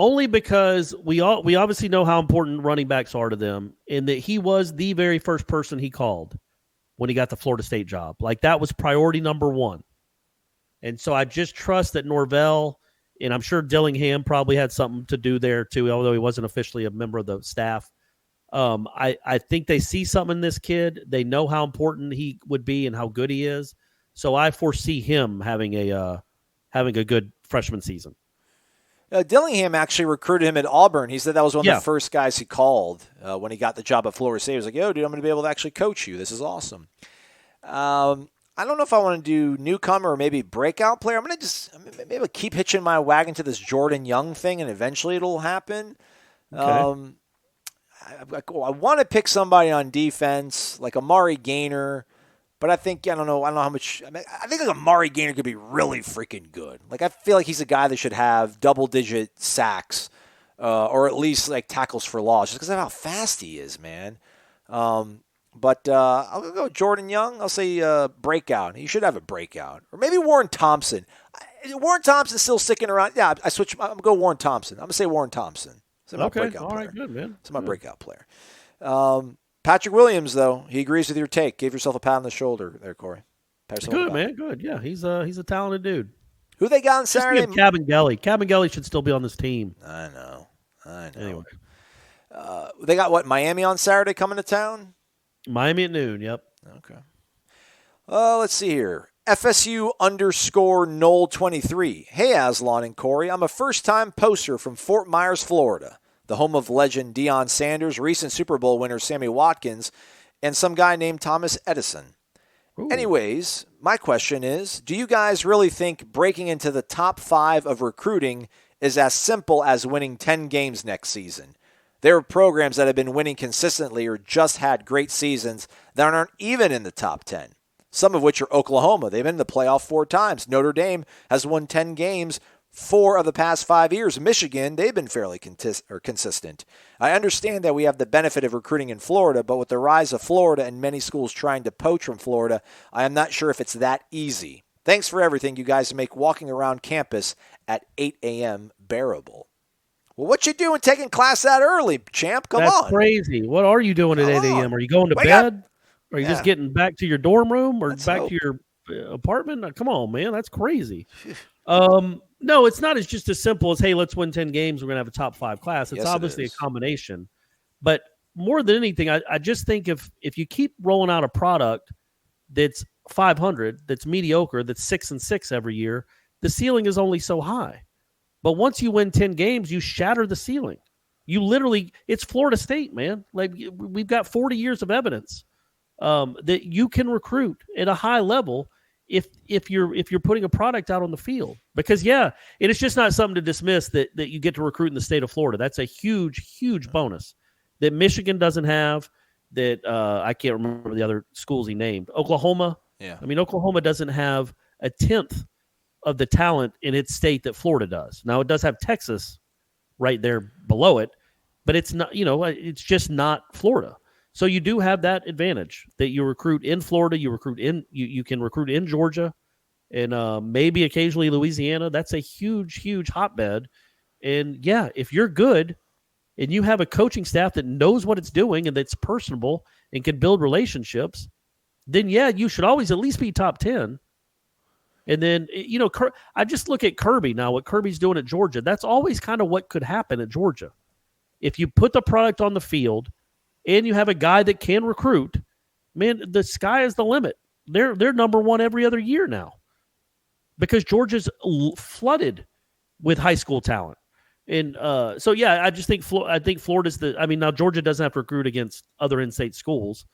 Only because we obviously know how important running backs are to them, and that he was the very first person he called when he got the Florida State job. Like, that was priority number one. And so I just trust that Norvell, and I'm sure Dillingham probably had something to do there too, although he wasn't officially a member of the staff. I think they see something in this kid. They know how important he would be and how good he is. So I foresee him having a good freshman season. Dillingham actually recruited him at Auburn. He said that was one of the first guys he called when he got the job at Florida State. He was like, yo, dude, I'm going to be able to actually coach you. This is awesome. I don't know if I want to do newcomer or maybe breakout player. I'm going to maybe keep hitching my wagon to this Jordan Young thing, and eventually it'll happen. Okay. I want to pick somebody on defense, like Amari Gaynor. But I think, I don't know how much. I think like Amari Gaynor could be really freaking good. Like, I feel like he's a guy that should have double-digit sacks or at least like tackles for loss, just because of how fast he is, man. But I'll go with Jordan Young. I'll say breakout. He should have a breakout. Or maybe Warren Thompson. Warren Thompson's still sticking around. Yeah, I'm going to go Warren Thompson. I'm going to say Warren Thompson. Okay, all right, good, man. It's my breakout player. Patrick Williams, though, he agrees with your take. Give yourself a pat on the shoulder there, Corey. Good, man. Good. Yeah, he's a talented dude. Who they got on Saturday? Cabangeli should still be on this team. I know. Anyway. They got, what, Miami on Saturday coming to town? Miami at noon, yep. Okay. Let's see here. FSU_Knoll23. Hey, Aslan and Corey. I'm a first-time poster from Fort Myers, Florida, the home of legend Deion Sanders, recent Super Bowl winner Sammy Watkins, and some guy named Thomas Edison. Ooh. Anyways, my question is, do you guys really think breaking into the top 5 of recruiting is as simple as winning 10 games next season? There are programs that have been winning consistently or just had great seasons that aren't even in the top 10. Some of which are Oklahoma. They've been in the playoff 4 times. Notre Dame has won 10 games 4 of the past 5 years. Michigan, they've been fairly consistent. I understand that we have the benefit of recruiting in Florida, but with the rise of Florida and many schools trying to poach from Florida, I am not sure if it's that easy. Thanks for everything, you guys, to make walking around campus at 8 a.m. bearable. Well, what you doing taking class that early, champ? Come on. That's crazy. What are you doing at 8 a.m.? Are you going to bed? Are you just getting back to your dorm room or to your apartment? Come on, man. That's crazy. No, it's not just as simple as, hey, let's win 10 games. We're going to have a top 5 class. It's obviously a combination. But more than anything, I just think if you keep rolling out a product that's 500, that's mediocre, that's 6-6 every year, the ceiling is only so high. But once you win 10 games, you shatter the ceiling. You literally, it's Florida State, man. Like, we've got 40 years of evidence that you can recruit at a high level if you're putting a product out on the field. Because it's just not something to dismiss that you get to recruit in the state of Florida. That's a huge bonus that Michigan doesn't have. That I can't remember the other schools he named. Oklahoma. Yeah. I mean, Oklahoma doesn't have a 10th of the talent in its state that Florida does. Now, it does have Texas right there below it, but it's not. It's just not Florida. So you do have that advantage that you recruit in Florida, you can recruit in Georgia, and maybe occasionally Louisiana. That's a huge hotbed. And if you're good and you have a coaching staff that knows what it's doing and that's personable and can build relationships, then you should always at least be top 10. And then, I just look at Kirby now, what Kirby's doing at Georgia. That's always kind of what could happen at Georgia. If you put the product on the field and you have a guy that can recruit, man, the sky is the limit. They're number 1 every other year now because Georgia's flooded with high school talent. And I just think Florida's now Georgia doesn't have to recruit against other in-state schools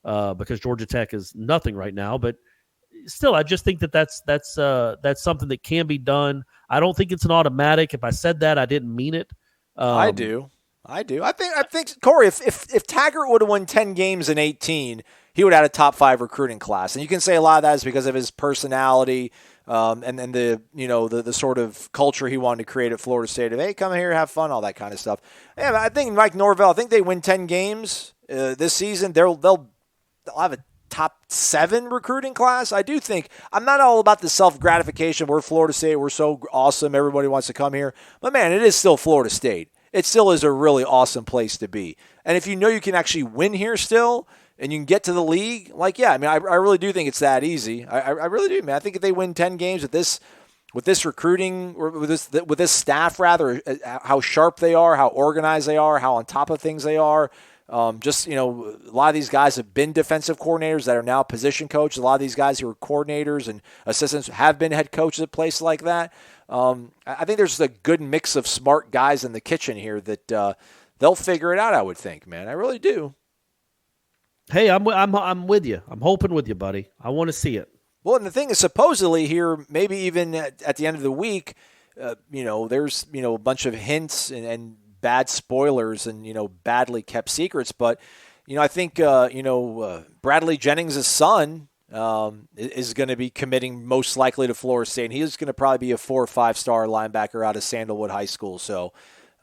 because Georgia Tech is nothing right now. But still, I just think that's something that can be done. I don't think it's an automatic. If I said that, I didn't mean it. I do. I think Corey, if Taggart would have won 10 games in 18, he would have had a top 5 recruiting class. And you can say a lot of that is because of his personality, and the sort of culture he wanted to create at Florida State of, hey, come here, have fun, all that kind of stuff. Yeah, I think Mike Norvell, I think they win 10 games this season. They'll have a top 7 recruiting class. I do think I'm not all about the self-gratification. We're Florida State. We're so awesome. Everybody wants to come here. But, man, it is still Florida State. It still is a really awesome place to be. And if you know you can actually win here still and you can get to the league, I really do think it's that easy. I really do, man. I think if they win 10 games with this recruiting, or with this staff, rather, how sharp they are, how organized they are, how on top of things they are. A lot of these guys have been defensive coordinators that are now position coaches. A lot of these guys who are coordinators and assistants have been head coaches at places like that. I think there's a good mix of smart guys in the kitchen here that they'll figure it out, I would think, man. I really do. Hey, I'm with you. I'm hoping with you, buddy. I want to see it. Well, and the thing is, supposedly here, maybe even at the end of the week, there's a bunch of hints and bad spoilers and badly kept secrets. But I think Bradley Jennings' son is going to be committing most likely to Florida State. And he is going to probably be a 4 or 5-star linebacker out of Sandalwood High School. So,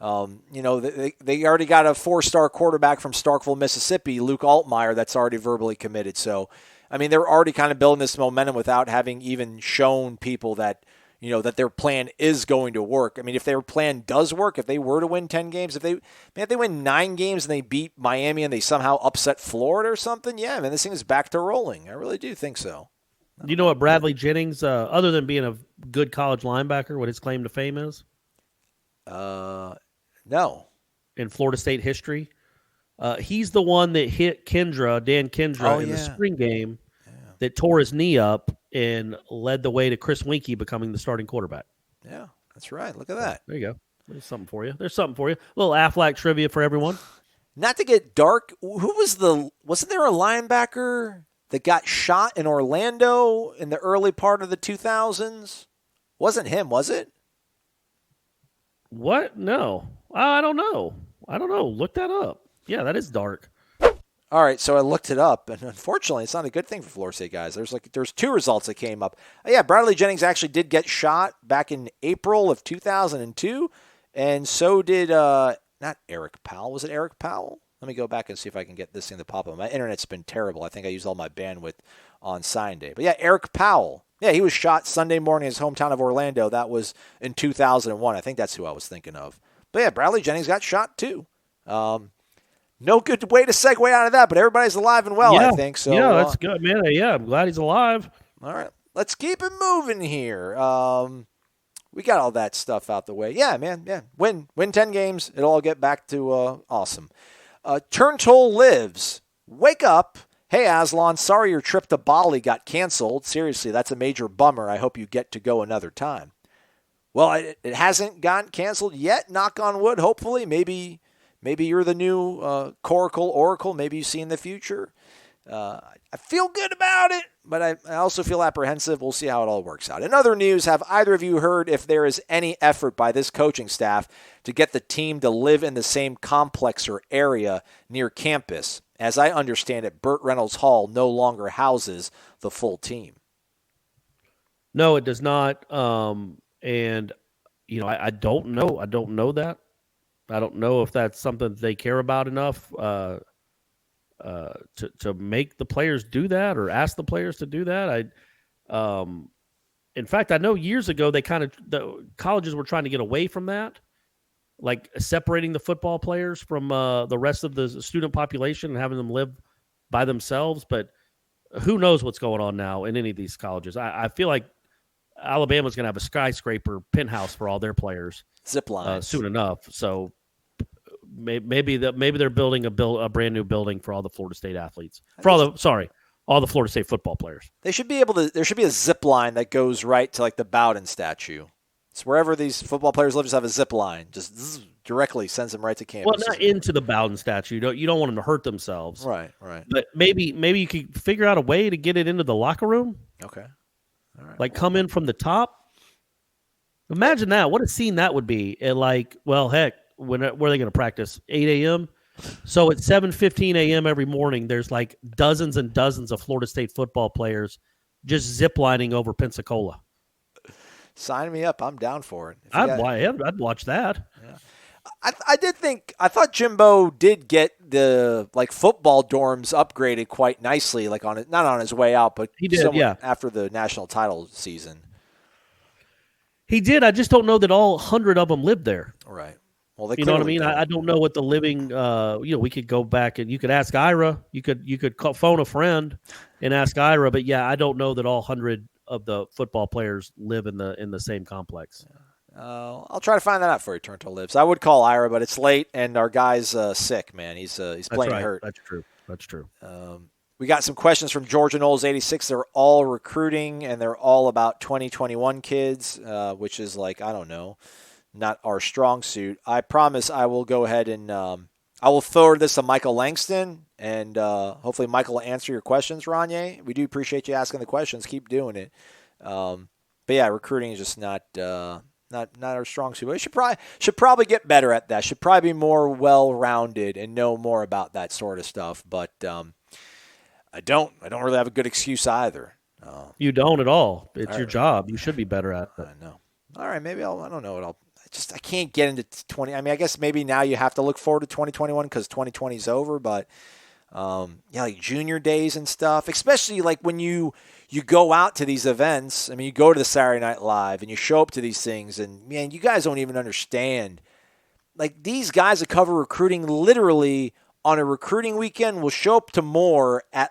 they already got a 4-star quarterback from Starkville, Mississippi, Luke Altmaier, that's already verbally committed. So, they're already kind of building this momentum without having even shown people that, that their plan is going to work. If their plan does work, if they were to win 10 games, if they win 9 games and they beat Miami and they somehow upset Florida or something, this thing is back to rolling. I really do think so. Do you know what Bradley Jennings, other than being a good college linebacker, what his claim to fame is? No. In Florida State history? He's the one that hit Dan Kendra in the spring game that tore his knee up and led the way to Chris Winkie becoming the starting quarterback. Yeah, that's right. Look at that. There you go. There's something for you. A little Aflac trivia for everyone. Not to get dark, wasn't there a linebacker that got shot in Orlando in the early part of the 2000s? Wasn't him, was it? What? No. I don't know. Look that up. Yeah, that is dark. All right, so I looked it up, and unfortunately, it's not a good thing for Florida State guys. There's 2 results that came up. Bradley Jennings actually did get shot back in April of 2002, and so did not Eric Powell. Was it Eric Powell? Let me go back and see if I can get this thing to pop up. My internet's been terrible. I think I used all my bandwidth on sign day. But yeah, Eric Powell. Yeah, he was shot Sunday morning in his hometown of Orlando. That was in 2001. I think that's who I was thinking of. But yeah, Bradley Jennings got shot too. No good way to segue out of that, but everybody's alive and well, I think. So yeah, that's good, man. Yeah, I'm glad he's alive. All right, let's keep it moving here. We got all that stuff out the way. Yeah, man. Yeah, win 10 games. It'll all get back to awesome. Turntoll lives. Wake up. Hey, Aslan, sorry your trip to Bali got canceled. Seriously, that's a major bummer. I hope you get to go another time. Well, it hasn't gotten canceled yet, knock on wood, hopefully. Maybe you're the new Coracle Oracle. Maybe you see in the future. I feel good about it, but I also feel apprehensive. We'll see how it all works out. In other news, have either of you heard if there is any effort by this coaching staff to get the team to live in the same complex or area near campus? As I understand it, Burt Reynolds Hall no longer houses the full team. No, it does not. And, I don't know. I don't know that. I don't know if that's something they care about enough to make the players do that or ask the players to do that. In fact, I know years ago the colleges were trying to get away from that, like separating the football players from the rest of the student population and having them live by themselves. But who knows what's going on now in any of these colleges? I feel like Alabama's going to have a skyscraper penthouse for all their players zip lines soon enough. So maybe they're building a brand new building for all the Florida State athletes. All the Florida State football players. They should be able to. There should be a zip line that goes right to like the Bowden statue. So wherever these football players live, just have a zip line. Just directly sends them right to campus. Well, not into the Bowden statue. You don't want them to hurt themselves. Right. But maybe you could figure out a way to get it into the locker room. Okay. All right. Like come in from the top. Imagine that. What a scene that would be. Heck, where are they going to practice? 8 a.m. So at 7:15 a.m. every morning, there's like dozens and dozens of Florida State football players just ziplining over Pensacola. Sign me up. I'm down for it. I'd watch that. Yeah. I thought Jimbo did get the football dorms upgraded quite nicely, not on his way out, but he did, after the national title season. He did. I just don't know that all 100 of them lived there. Right. Well, you know what I mean? I don't know what the living. We could go back and you could ask Ira. You could phone a friend and ask Ira. But yeah, I don't know that all 100 of the football players live in the same complex. I'll try to find that out for you, Toronto lives. I would call Ira, but it's late and our guy's sick, man. He's playing hurt. That's true. We got some questions from Georgia Knowles 86. They're all recruiting and they're all about 2021 kids, which is I don't know, not our strong suit. I promise I will go ahead and I will forward this to Michael Langston, and hopefully Michael will answer your questions, Ranye. We do appreciate you asking the questions. Keep doing it. But yeah, recruiting is just not our strong suit. We should probably get better at that. Should probably be more well-rounded and know more about that sort of stuff. But I don't really have a good excuse either. You don't at all. It's your job. You should be better at it. I know. All right, maybe I don't know what I can't get into 20. I mean, I guess maybe now you have to look forward to 2021 because 2020 is over. But like junior days and stuff, especially when you go out to these events. I mean, you go to the Saturday Night Live and you show up to these things, and man, you guys don't even understand. These guys that cover recruiting literally on a recruiting weekend will show up to more at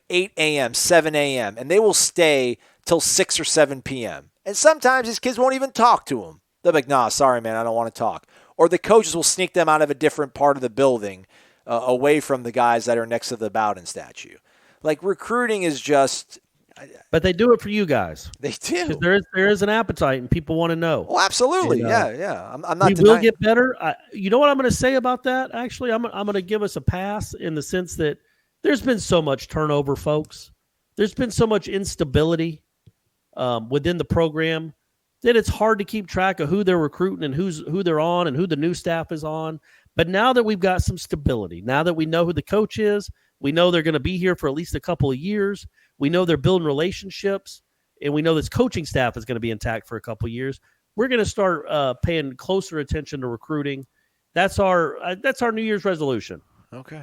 8 a.m., 7 a.m., and they will stay till 6 or 7 p.m. And sometimes these kids won't even talk to them. They'll be like, nah, sorry, man, I don't want to talk. Or the coaches will sneak them out of a different part of the building away from the guys that are next to the Bowden statue. Recruiting is just... But they do it for you guys. They do. There is an appetite, and people want to know. Oh, absolutely. And, yeah. I'm not we will get better. You know what I'm going to say about that? Actually, I'm going to give us a pass in the sense that there's been so much turnover, folks. There's been so much instability within the program that it's hard to keep track of who they're recruiting and who they're on and who the new staff is on. But now that we've got some stability, now that we know who the coach is, we know they're going to be here for at least a couple of years. We know they're building relationships, and we know this coaching staff is going to be intact for a couple of years. We're going to start paying closer attention to recruiting. That's our New Year's resolution. Okay.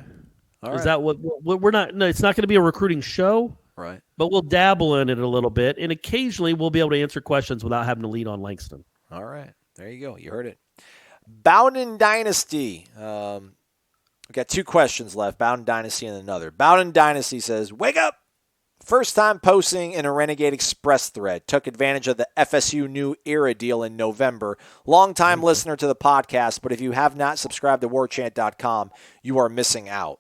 All right. Is that what we're not? No, it's not going to be a recruiting show. Right. But we'll dabble in it a little bit, and occasionally we'll be able to answer questions without having to lean on Langston. All right. There you go. You heard it. Bowden Dynasty. We got 2 questions left. Bowden Dynasty and another. Bowden Dynasty says, wake up. First time posting in a Renegade Express thread. Took advantage of the FSU New Era deal in November. Long-time listener to the podcast, but if you have not subscribed to warchant.com, you are missing out.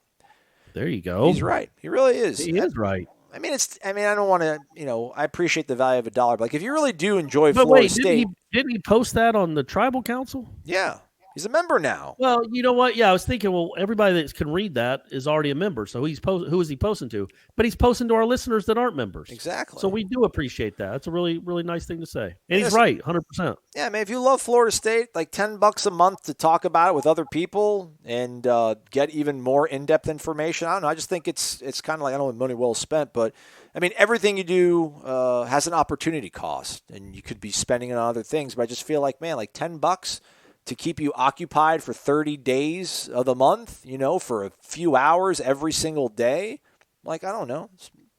There you go. He's right. He really is. He is right. I don't want to, I appreciate the value of $1, but if you really do enjoy Florida State. Didn't he post that on the tribal council? Yeah. He's a member now. Well, you know what? Yeah, I was thinking, everybody that can read that is already a member. So who is he posting to? But he's posting to our listeners that aren't members. Exactly. So we do appreciate that. That's a really, really nice thing to say. And he's right, 100%. Yeah, man, if you love Florida State, $10 a month to talk about it with other people and get even more in-depth information. I don't know. I just think it's kind of I don't know, money well spent, but everything you do has an opportunity cost, and you could be spending it on other things. But I just feel $10 to keep you occupied for 30 days of the month, for a few hours every single day. I don't know.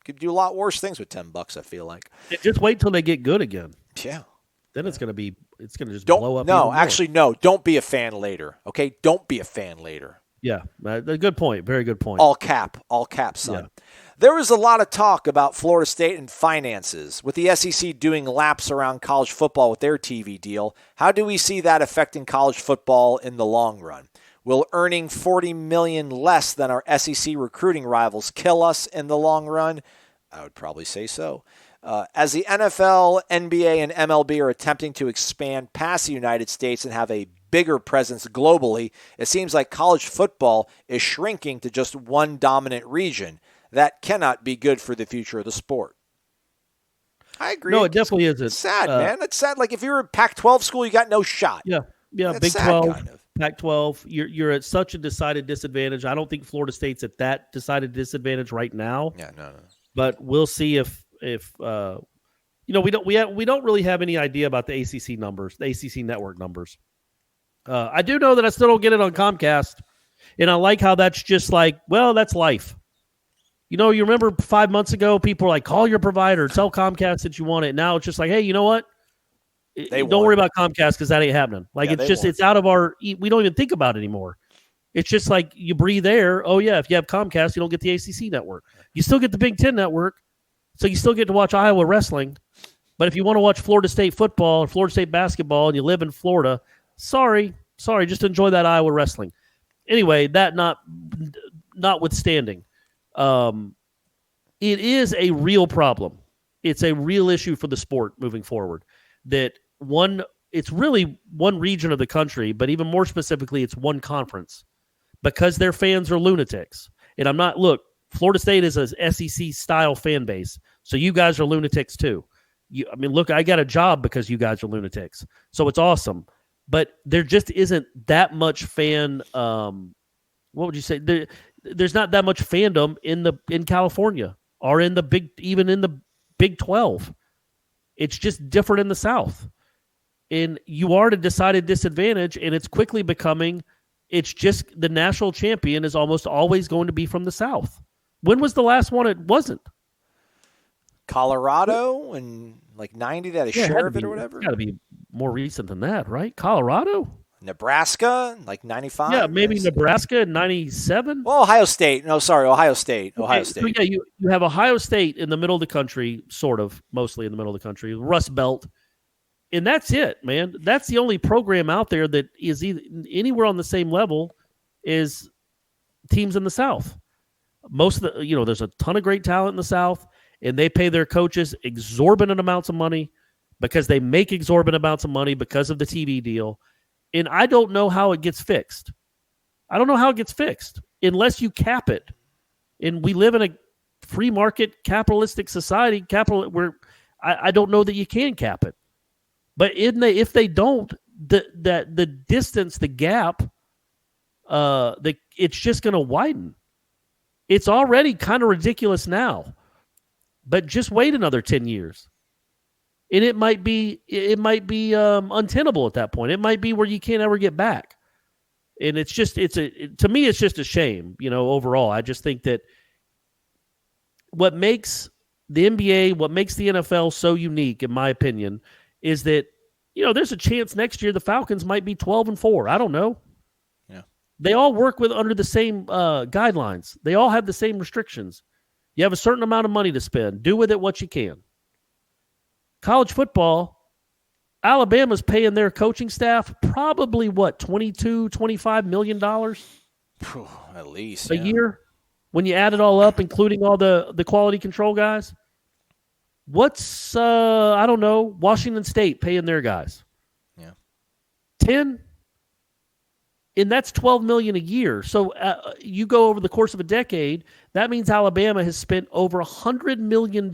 Could do a lot worse things with $10, I feel like. Just wait till they get good again. Yeah. Then it's going to just blow up. No, actually, no. Don't be a fan later. Okay? Don't be a fan later. Yeah. Good point. Very good point. All cap, son. Yeah. There was a lot of talk about Florida State and finances, with the SEC doing laps around college football with their TV deal. How do we see that affecting college football in the long run? Will earning $40 million less than our SEC recruiting rivals kill us in the long run? I would probably say so. As the NFL, NBA, and MLB are attempting to expand past the United States and have a bigger presence globally, it seems like college football is shrinking to just one dominant region. That cannot be good for the future of the sport. I agree. No, it definitely isn't. It's sad, man. It's sad. If you're a Pac-12 school, you got no shot. Yeah, That's Big sad, 12. kind of. Pac-12, you're at such a decided disadvantage. I don't think Florida State's at that decided disadvantage right now. Yeah, no. But we'll see if we don't really have any idea about the ACC numbers, the ACC network numbers. I do know that I still don't get it on Comcast, and I like how that's just like, well, that's life. You remember 5 months ago, people were like, call your provider, tell Comcast that you want it. Now it's just like, hey, you know what? Don't worry about Comcast because that ain't happening. Like, it's out of our – we don't even think about it anymore. It's just like you breathe air. Oh, yeah, if you have Comcast, you don't get the ACC network. You still get the Big Ten network, so you still get to watch Iowa wrestling. But if you want to watch Florida State football or Florida State basketball and you live in Florida, sorry, just enjoy that Iowa wrestling. Anyway, that notwithstanding, it is a real problem. It's a real issue for the sport moving forward. It's really one region of the country, but even more specifically, it's one conference because their fans are lunatics. And Florida State is a SEC style fan base, so you guys are lunatics too. I got a job because you guys are lunatics, so it's awesome. But there just isn't that much fan. What would you say? There's not that much fandom in California or in the Big 12. It's just different in the South. And you are at a decided disadvantage, and it's quickly becoming, it's just the national champion is almost always going to be from the South. When was the last one it wasn't? Colorado and like 90 that a share of it or whatever? It's got to be more recent than that, right? Colorado? Nebraska, like 95? Yeah, maybe Nebraska in 97? Well, Ohio State. No, sorry, Ohio State. Okay, Ohio State. So yeah, you have Ohio State in the middle of the country, sort of, mostly in the middle of the country, Rust Belt. And that's it, man. That's the only program out there that is anywhere on the same level as teams in the South. Most of the, there's a ton of great talent in the South, and they pay their coaches exorbitant amounts of money because they make exorbitant amounts of money because of the TV deal. And I don't know how it gets fixed. I don't know how it gets fixed unless you cap it. And we live in a free market capitalistic society, where I don't know that you can cap it. But if they don't, the distance, the gap, it's just going to widen. It's already kind of ridiculous now, but just wait another 10 years. And it might be untenable at that point. It might be where you can't ever get back. And to me, it's just a shame, overall. I just think that what makes the NBA, what makes the NFL so unique, in my opinion, is that, there's a chance next year the Falcons might be 12-4. I don't know. Yeah. They all work under the same guidelines. They all have the same restrictions. You have a certain amount of money to spend. Do with it what you can. College football, Alabama's paying their coaching staff probably $22-25 million at least a year when you add it all up, including all the quality control guys. What's I don't know, Washington State paying their guys? Yeah. 10, and that's $12 million a year. So you go over the course of a decade, that means Alabama has spent over $100 million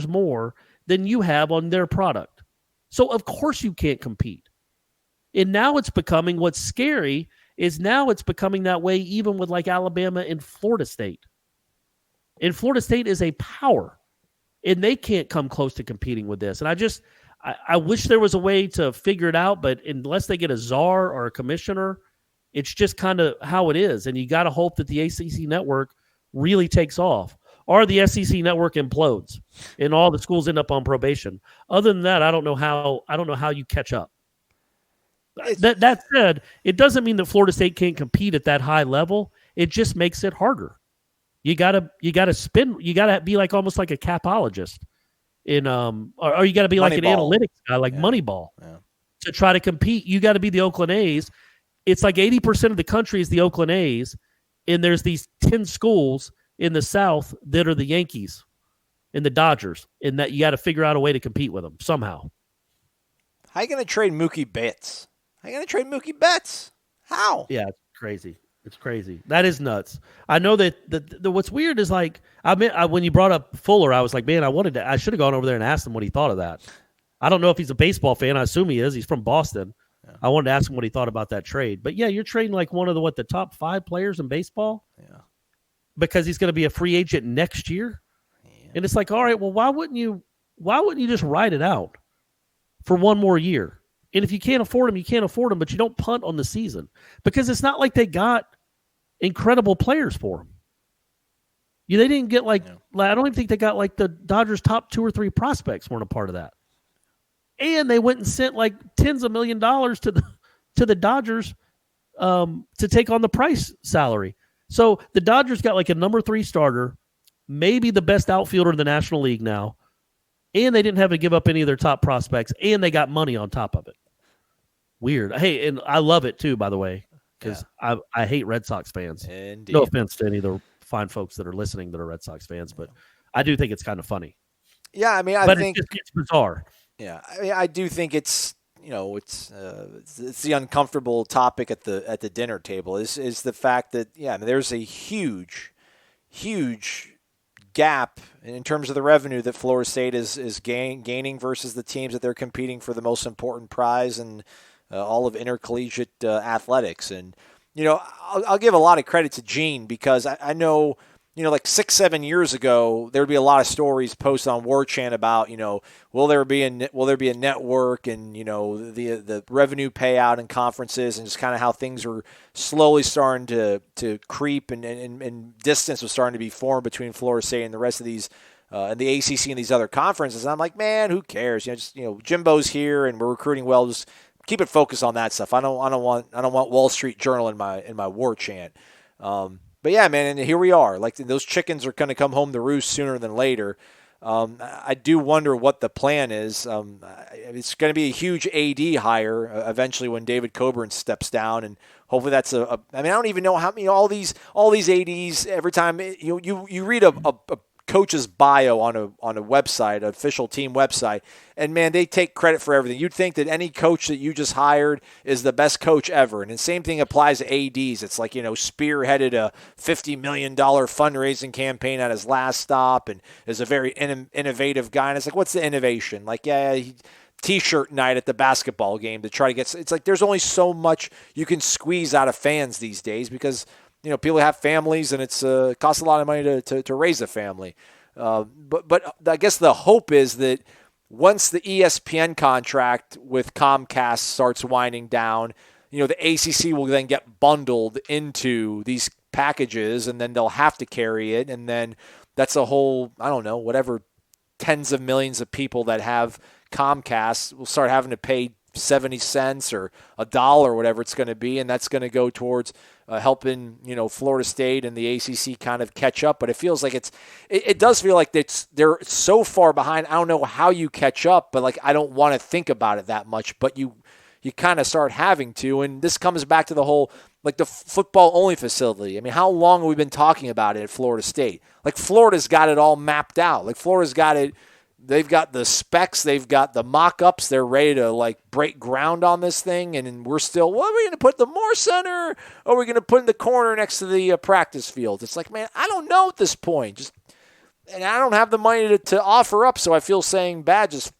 more than you have on their product. So of course you can't compete. And now it's becoming, what's scary is now it's becoming that way even with like Alabama and Florida State. And Florida State is a power, and they can't come close to competing with this. And I wish there was a way to figure it out, but unless they get a czar or a commissioner, it's just kind of how it is. And you got to hope that the ACC network really takes off, or the SEC network implodes and all the schools end up on probation. Other than that, I don't know how you catch up. That said, it doesn't mean that Florida State can't compete at that high level. It just makes it harder. You gotta be like almost like a capologist or you gotta be like an analytics guy, like Moneyball. Yeah. To try to compete. You got to be the Oakland A's. It's like 80% of the country is the Oakland A's, and there's these 10 schools in the South that are the Yankees and the Dodgers, and that you got to figure out a way to compete with them somehow. How you going to trade Mookie Betts? How? Yeah, it's crazy. It's crazy. That is nuts. I know that what's weird is like, when you brought up Fuller, I was like, man, I should have gone over there and asked him what he thought of that. I don't know if he's a baseball fan. I assume he is. He's from Boston. I wanted to ask him what he thought about that trade. But yeah, you're trading like one of the top 5 players in baseball. Yeah. Because he's going to be a free agent next year. Yeah. And it's like, all right, well, why wouldn't you just ride it out for one more year? And if you can't afford him, you can't afford him, but you don't punt on the season. Because it's not like they got incredible players for him. They didn't get I don't even think they got like the Dodgers' top 2 or 3 prospects weren't a part of that. And they went and sent like tens of $1 million to the Dodgers to take on the Price salary. So the Dodgers got like a number 3 starter, maybe the best outfielder in the National League now, and they didn't have to give up any of their top prospects, and they got money on top of it. Weird. Hey, and I love it too, by the way, because I hate Red Sox fans. Indeed. No offense to any of the fine folks that are listening that are Red Sox fans, but I do think it's kind of funny. Yeah, I mean, I think it's bizarre. Yeah, I mean, I do think it's it's the uncomfortable topic at the dinner table is the fact that there's a huge gap in terms of the revenue that Florida State is gaining versus the teams that they're competing for the most important prize in all of intercollegiate athletics. And I'll give a lot of credit to Gene because I know. Like 6-7 years ago, there would be a lot of stories posted on War Chant about, will there be a network and, the revenue payout and conferences and just kind of how things are slowly starting to creep and distance was starting to be formed between Florida State and the rest of these and the ACC and these other conferences. And I'm like, man, who cares? Jimbo's here and we're recruiting well. Just keep it focused on that stuff. I don't want Wall Street Journal in my War Chant. But yeah, man, and here we are. Like those chickens are going to come home to roost sooner than later. I do wonder what the plan is. It's going to be a huge AD hire eventually when David Coburn steps down, and hopefully that's I mean, I don't even know how many all these ADs every time you read a coach's bio on a website, an official team website, and man, they take credit for everything. You'd think that any coach that you just hired is the best coach ever, and the same thing applies to ADs. It's like spearheaded a $50 million fundraising campaign at his last stop, and is a very innovative guy. And it's like, what's the innovation? Like, T-shirt night at the basketball game to try to get. It's like there's only so much you can squeeze out of fans these days because. People have families, and it's costs a lot of money to raise a family. But I guess the hope is that once the ESPN contract with Comcast starts winding down, the ACC will then get bundled into these packages, and then they'll have to carry it. And then that's a whole, I don't know, whatever tens of millions of people that have Comcast will start having to pay 70 cents or $1 or whatever it's going to be, and that's going to go towards helping Florida State and the ACC kind of catch up. But it feels like it does feel like they're so far behind. I don't know how you catch up, but like I don't want to think about it that much. But you kind of start having to, and this comes back to the whole like the football only facility. I mean, how long have we been talking about it at Florida State? Like Florida's got it all mapped out. Like Florida's got it. They've got the specs. They've got the mock-ups. They're ready to, like, break ground on this thing. And we're still, what are we going to put the Moore Center? Or are we going to put in the corner next to the practice field? It's like, man, I don't know at this point. And I don't have the money to offer up, so I feel saying bad. Just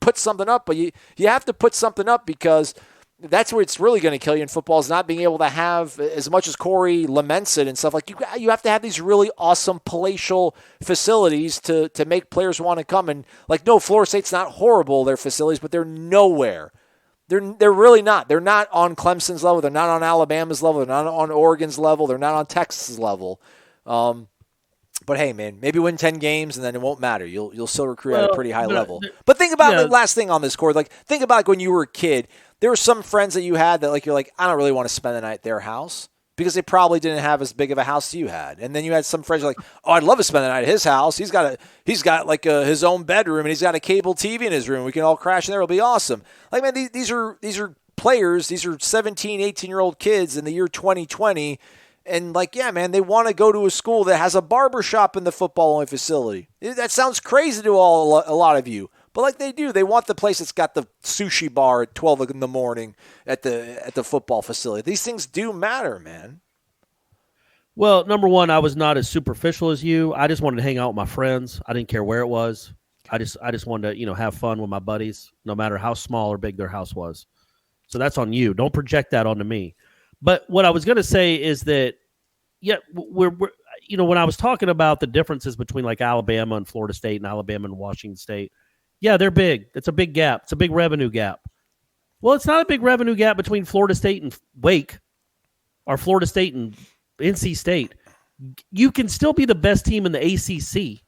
put something up. But you have to put something up because that's where it's really going to kill you in football is not being able to have, as much as Corey laments it and stuff, like you have to have these really awesome palatial facilities to make players want to come. And like, no, Florida State's not horrible, their facilities, but they're nowhere. They're really not. They're not on Clemson's level. They're not on Alabama's level. They're not on Oregon's level. They're not on Texas's level. But hey, man, maybe win 10 games and then it won't matter. You'll still recruit at a pretty high level. But think about the last thing on this, Corey. Like, think about like when you were a kid. There were some friends that you had that like you're like, I don't really want to spend the night at their house because they probably didn't have as big of a house as you had. And then you had some friends like, oh, I'd love to spend the night at his house. He's got like his own bedroom and he's got a cable TV in his room. We can all crash in there. It'll be awesome. Like, man, these are players. These are 17, 18-year-old kids in the year 2020. And like, yeah, man, they want to go to a school that has a barbershop in the football-only facility. That sounds crazy to a lot of you. But like they do, they want the place that's got the sushi bar at 12 in the morning at the football facility. These things do matter, man. Well, number one, I was not as superficial as you. I just wanted to hang out with my friends. I didn't care where it was. I just wanted to, have fun with my buddies, no matter how small or big their house was. So that's on you. Don't project that onto me. But what I was going to say is that, yeah, we're when I was talking about the differences between like Alabama and Florida State and Alabama and Washington State, yeah, they're big. It's a big gap. It's a big revenue gap. Well, it's not a big revenue gap between Florida State and Wake or Florida State and NC State. You can still be the best team in the ACC.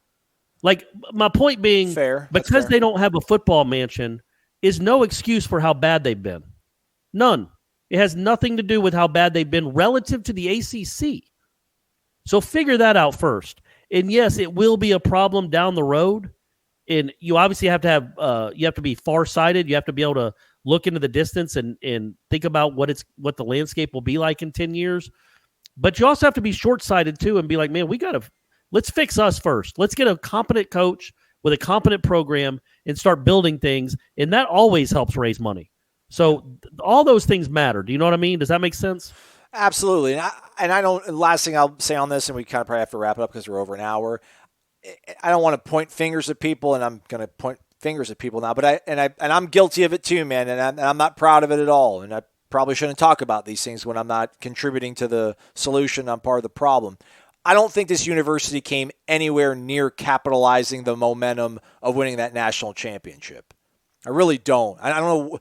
Like, my point being, because they don't have a football mansion is no excuse for how bad they've been. None. It has nothing to do with how bad they've been relative to the ACC. So figure that out first. And yes, it will be a problem down the road. And you obviously have to have you have to be farsighted. You have to be able to look into the distance and think about what the landscape will be like in 10 years. But you also have to be short-sighted too and be like, man, let's fix us first. Let's get a competent coach with a competent program and start building things. And that always helps raise money. So all those things matter. Do you know what I mean? Does that make sense? Absolutely. And I don't, last thing I'll say on this, and we kind of probably have to wrap it up because we're over an hour. I don't want to point fingers at people, and I'm going to point fingers at people now, but I'm guilty of it too, man. And I'm not proud of it at all. And I probably shouldn't talk about these things when I'm not contributing to the solution. I'm part of the problem. I don't think this university came anywhere near capitalizing the momentum of winning that national championship. I really don't. I don't know.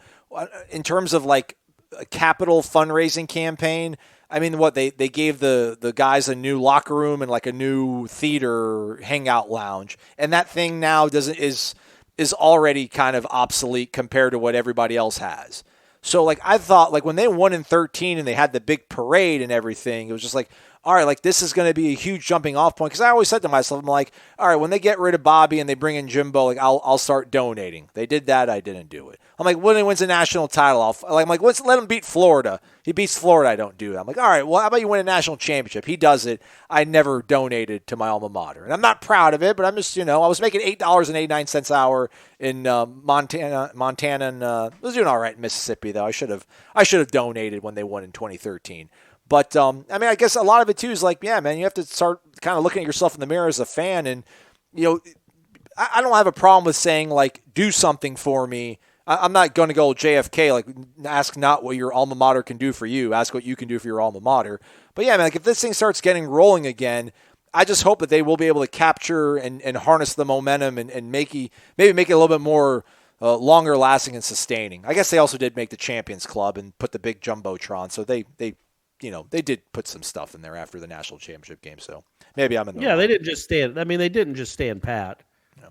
In terms of like a capital fundraising campaign, I mean, what they gave the guys a new locker room and like a new theater hangout lounge, and that thing now is already kind of obsolete compared to what everybody else has. So like I thought, like when they won in 2013 and they had the big parade and everything, it was just like, all right, like this is going to be a huge jumping off point. Because I always said to myself, I'm like, all right, when they get rid of Bobby and they bring in Jimbo, like I'll start donating. They did that, I didn't do it. I'm like, when he wins a national title, I'm like, let's let him beat Florida. He beats Florida, I don't do that. I'm like, all right, well, how about you win a national championship? He does it. I never donated to my alma mater, and I'm not proud of it, but I'm just, I was making $8.89 an hour in Montana, and I was doing all right in Mississippi though. I should have donated when they won in 2013. But, I mean, I guess a lot of it, too, is like, yeah, man, you have to start kind of looking at yourself in the mirror as a fan. And, I don't have a problem with saying, like, do something for me. I'm not going to go JFK, like, ask not what your alma mater can do for you. Ask what you can do for your alma mater. But, yeah, man, like, if this thing starts getting rolling again, I just hope that they will be able to capture and harness the momentum and maybe make it a little bit more longer lasting and sustaining. I guess they also did make the Champions Club and put the big Jumbotron. So they did put some stuff in there after the national championship game. So maybe I'm in the wrong. They didn't just stand. I mean, they didn't just stand pat.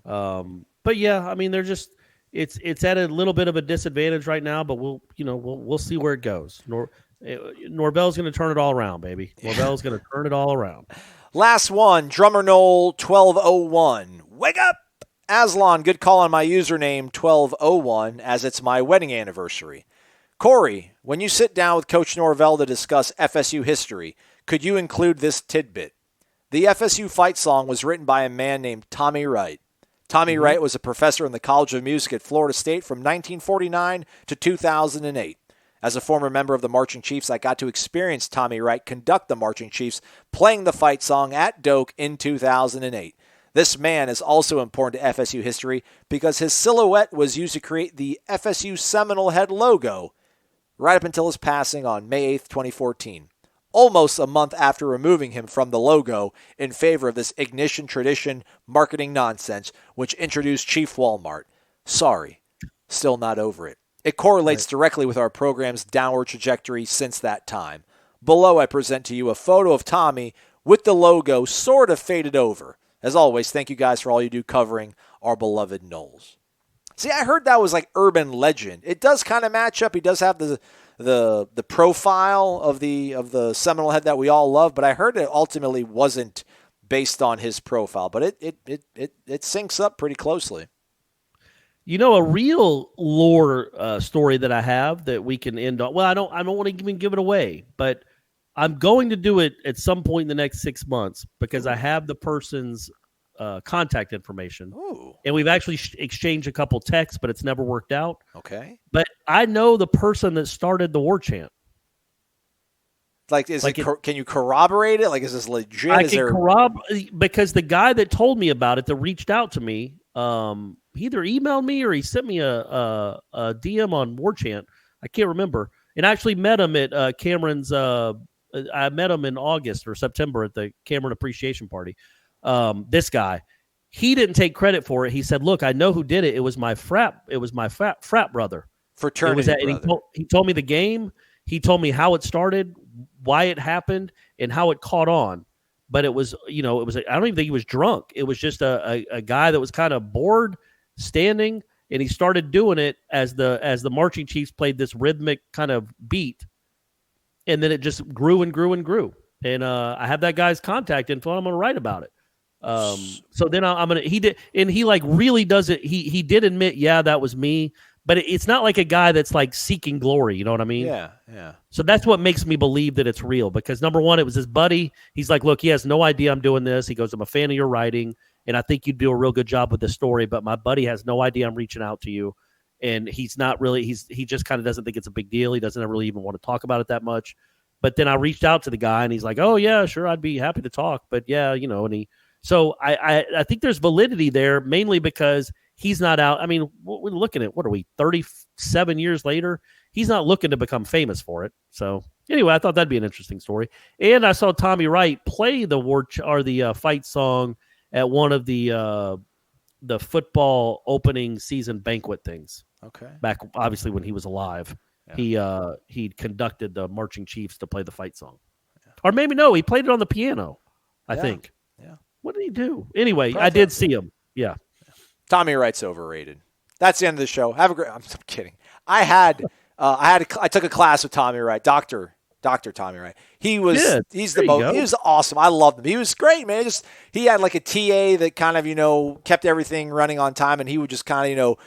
No. But yeah, I mean, they're just it's at a little bit of a disadvantage right now. But we'll see where it goes. Norvell's going to turn it all around, baby. Norvell's going to turn it all around. Last one, Drummer Knoll 1201. Wake up, Aslan. Good call on my username 1201 as it's my wedding anniversary. Corey, when you sit down with Coach Norvell to discuss FSU history, could you include this tidbit? The FSU fight song was written by a man named Tommy Wright. Tommy Wright was a professor in the College of Music at Florida State from 1949 to 2008. As a former member of the Marching Chiefs, I got to experience Tommy Wright conduct the Marching Chiefs playing the fight song at Doak in 2008. This man is also important to FSU history because his silhouette was used to create the FSU Seminole Head logo right up until his passing on May 8th, 2014, almost a month after removing him from the logo in favor of this ignition tradition marketing nonsense, which introduced Chief Walmart. Sorry, still not over it. It correlates directly with our program's downward trajectory since that time. Below, I present to you a photo of Tommy with the logo sort of faded over. As always, thank you guys for all you do covering our beloved Noles. See, I heard that was like urban legend. It does kind of match up. He does have the profile of the Seminole Head that we all love, but I heard it ultimately wasn't based on his profile. But it syncs up pretty closely. A real lore story that I have that we can end on. Well, I don't want to even give it away, but I'm going to do it at some point in the next 6 months because I have the person's contact information. Ooh. And we've actually exchanged a couple texts, but it's never worked out. Okay. But I know the person that started the war chant. Like, can you corroborate it? Like, is this legit? I can corroborate because the guy that told me about it, that reached out to me, he either emailed me or he sent me a DM on war chant. I can't remember. And I actually met him at Cameron's. I met him in August or September at the Cameron Appreciation Party. This guy, he didn't take credit for it. He said, "Look, I know who did it. It was my frat. It was my frat brother. Fraternity brother." He told me the game. He told me how it started, why it happened, and how it caught on. But it was, I don't even think he was drunk. It was just a guy that was kind of bored, standing, and he started doing it as the marching chiefs played this rhythmic kind of beat, and then it just grew and grew and grew. And I have that guy's contact info, and I'm going to write about it. So then I'm gonna he like really does it. He did admit, yeah, that was me. But it's not like a guy that's like seeking glory. You know what I mean? Yeah, yeah. So that's what makes me believe that it's real, because number one, it was his buddy. He's like, look, he has no idea I'm doing this. He goes, I'm a fan of your writing, and I think you'd do a real good job with this story, but my buddy has no idea I'm reaching out to you. And he's not really, he just kind of doesn't think it's a big deal. He doesn't really even want to talk about it that much. But then I reached out to the guy, and he's like, oh yeah, sure, I'd be happy to talk. But yeah, so I think there's validity there, mainly because he's not out. I mean, we're looking at, what are we, 37 years later? He's not looking to become famous for it. So anyway, I thought that'd be an interesting story. And I saw Tommy Wright play the fight song at one of the football opening season banquet things. Okay. Back, obviously, when he was alive, Yeah. he conducted the marching chiefs to play the fight song. Yeah. Or maybe no, he played it on the piano, I think. Yeah. What did he do? Anyway, Probably I did see him. Yeah. Tommy Wright's overrated. That's the end of the show. Have a great. I'm kidding. I took a class with Tommy Wright, Doctor Tommy Wright. He was. Good. He's There the you most. go. He was awesome. I loved him. He was great, man. He had like a TA that kind of kept everything running on time, and he would just kind of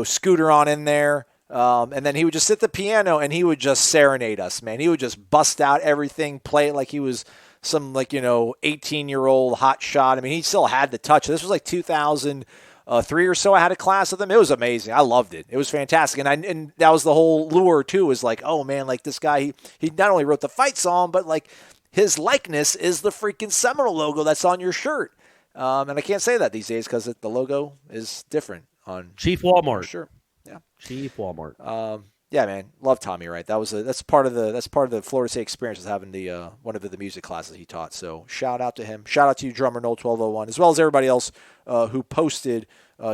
scooter on in there. And then he would just sit at the piano and he would just serenade us, man. He would just bust out everything, play it like he was some 18-year-old hot shot. I mean, he still had the touch. This was like 2003 or so. I had a class with him. It was amazing. I loved it. It was fantastic. And that was the whole lure too, was like, oh man, like this guy, he not only wrote the fight song, but like his likeness is the freaking Seminole logo that's on your shirt. And I can't say that these days because the logo is different on Chief Walmart. Sure. Yeah. Chief Walmart. Yeah, man, love Tommy Wright. That's part of the Florida State experience, is having the one of the music classes he taught. So shout out to him. Shout out to you, drummer Noel 1201, as well as everybody else who posted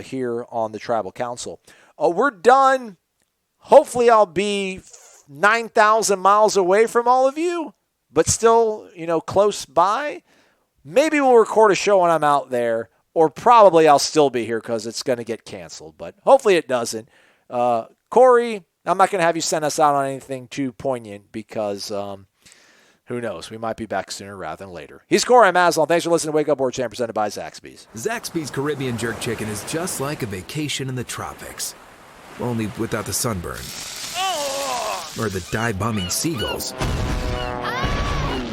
here on the Tribal Council. We're done. Hopefully, I'll be 9,000 miles away from all of you, but still, close by. Maybe we'll record a show when I'm out there, or probably I'll still be here because it's going to get canceled. But hopefully it doesn't. Corey, I'm not going to have you send us out on anything too poignant because who knows? We might be back sooner rather than later. He's Corey Maslon. Thanks for listening to Wake Up War Chant, presented by Zaxby's. Zaxby's Caribbean Jerk Chicken is just like a vacation in the tropics, only without the sunburn, or the dive-bombing seagulls,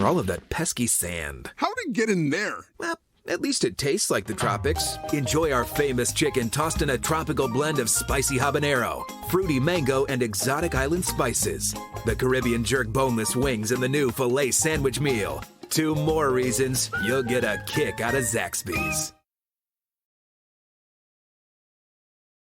or all of that pesky sand. How'd it get in there? Well, at least it tastes like the tropics. Enjoy our famous chicken tossed in a tropical blend of spicy habanero, fruity mango, and exotic island spices. The Caribbean Jerk boneless wings and the new filet sandwich meal. 2 more reasons you'll get a kick out of Zaxby's.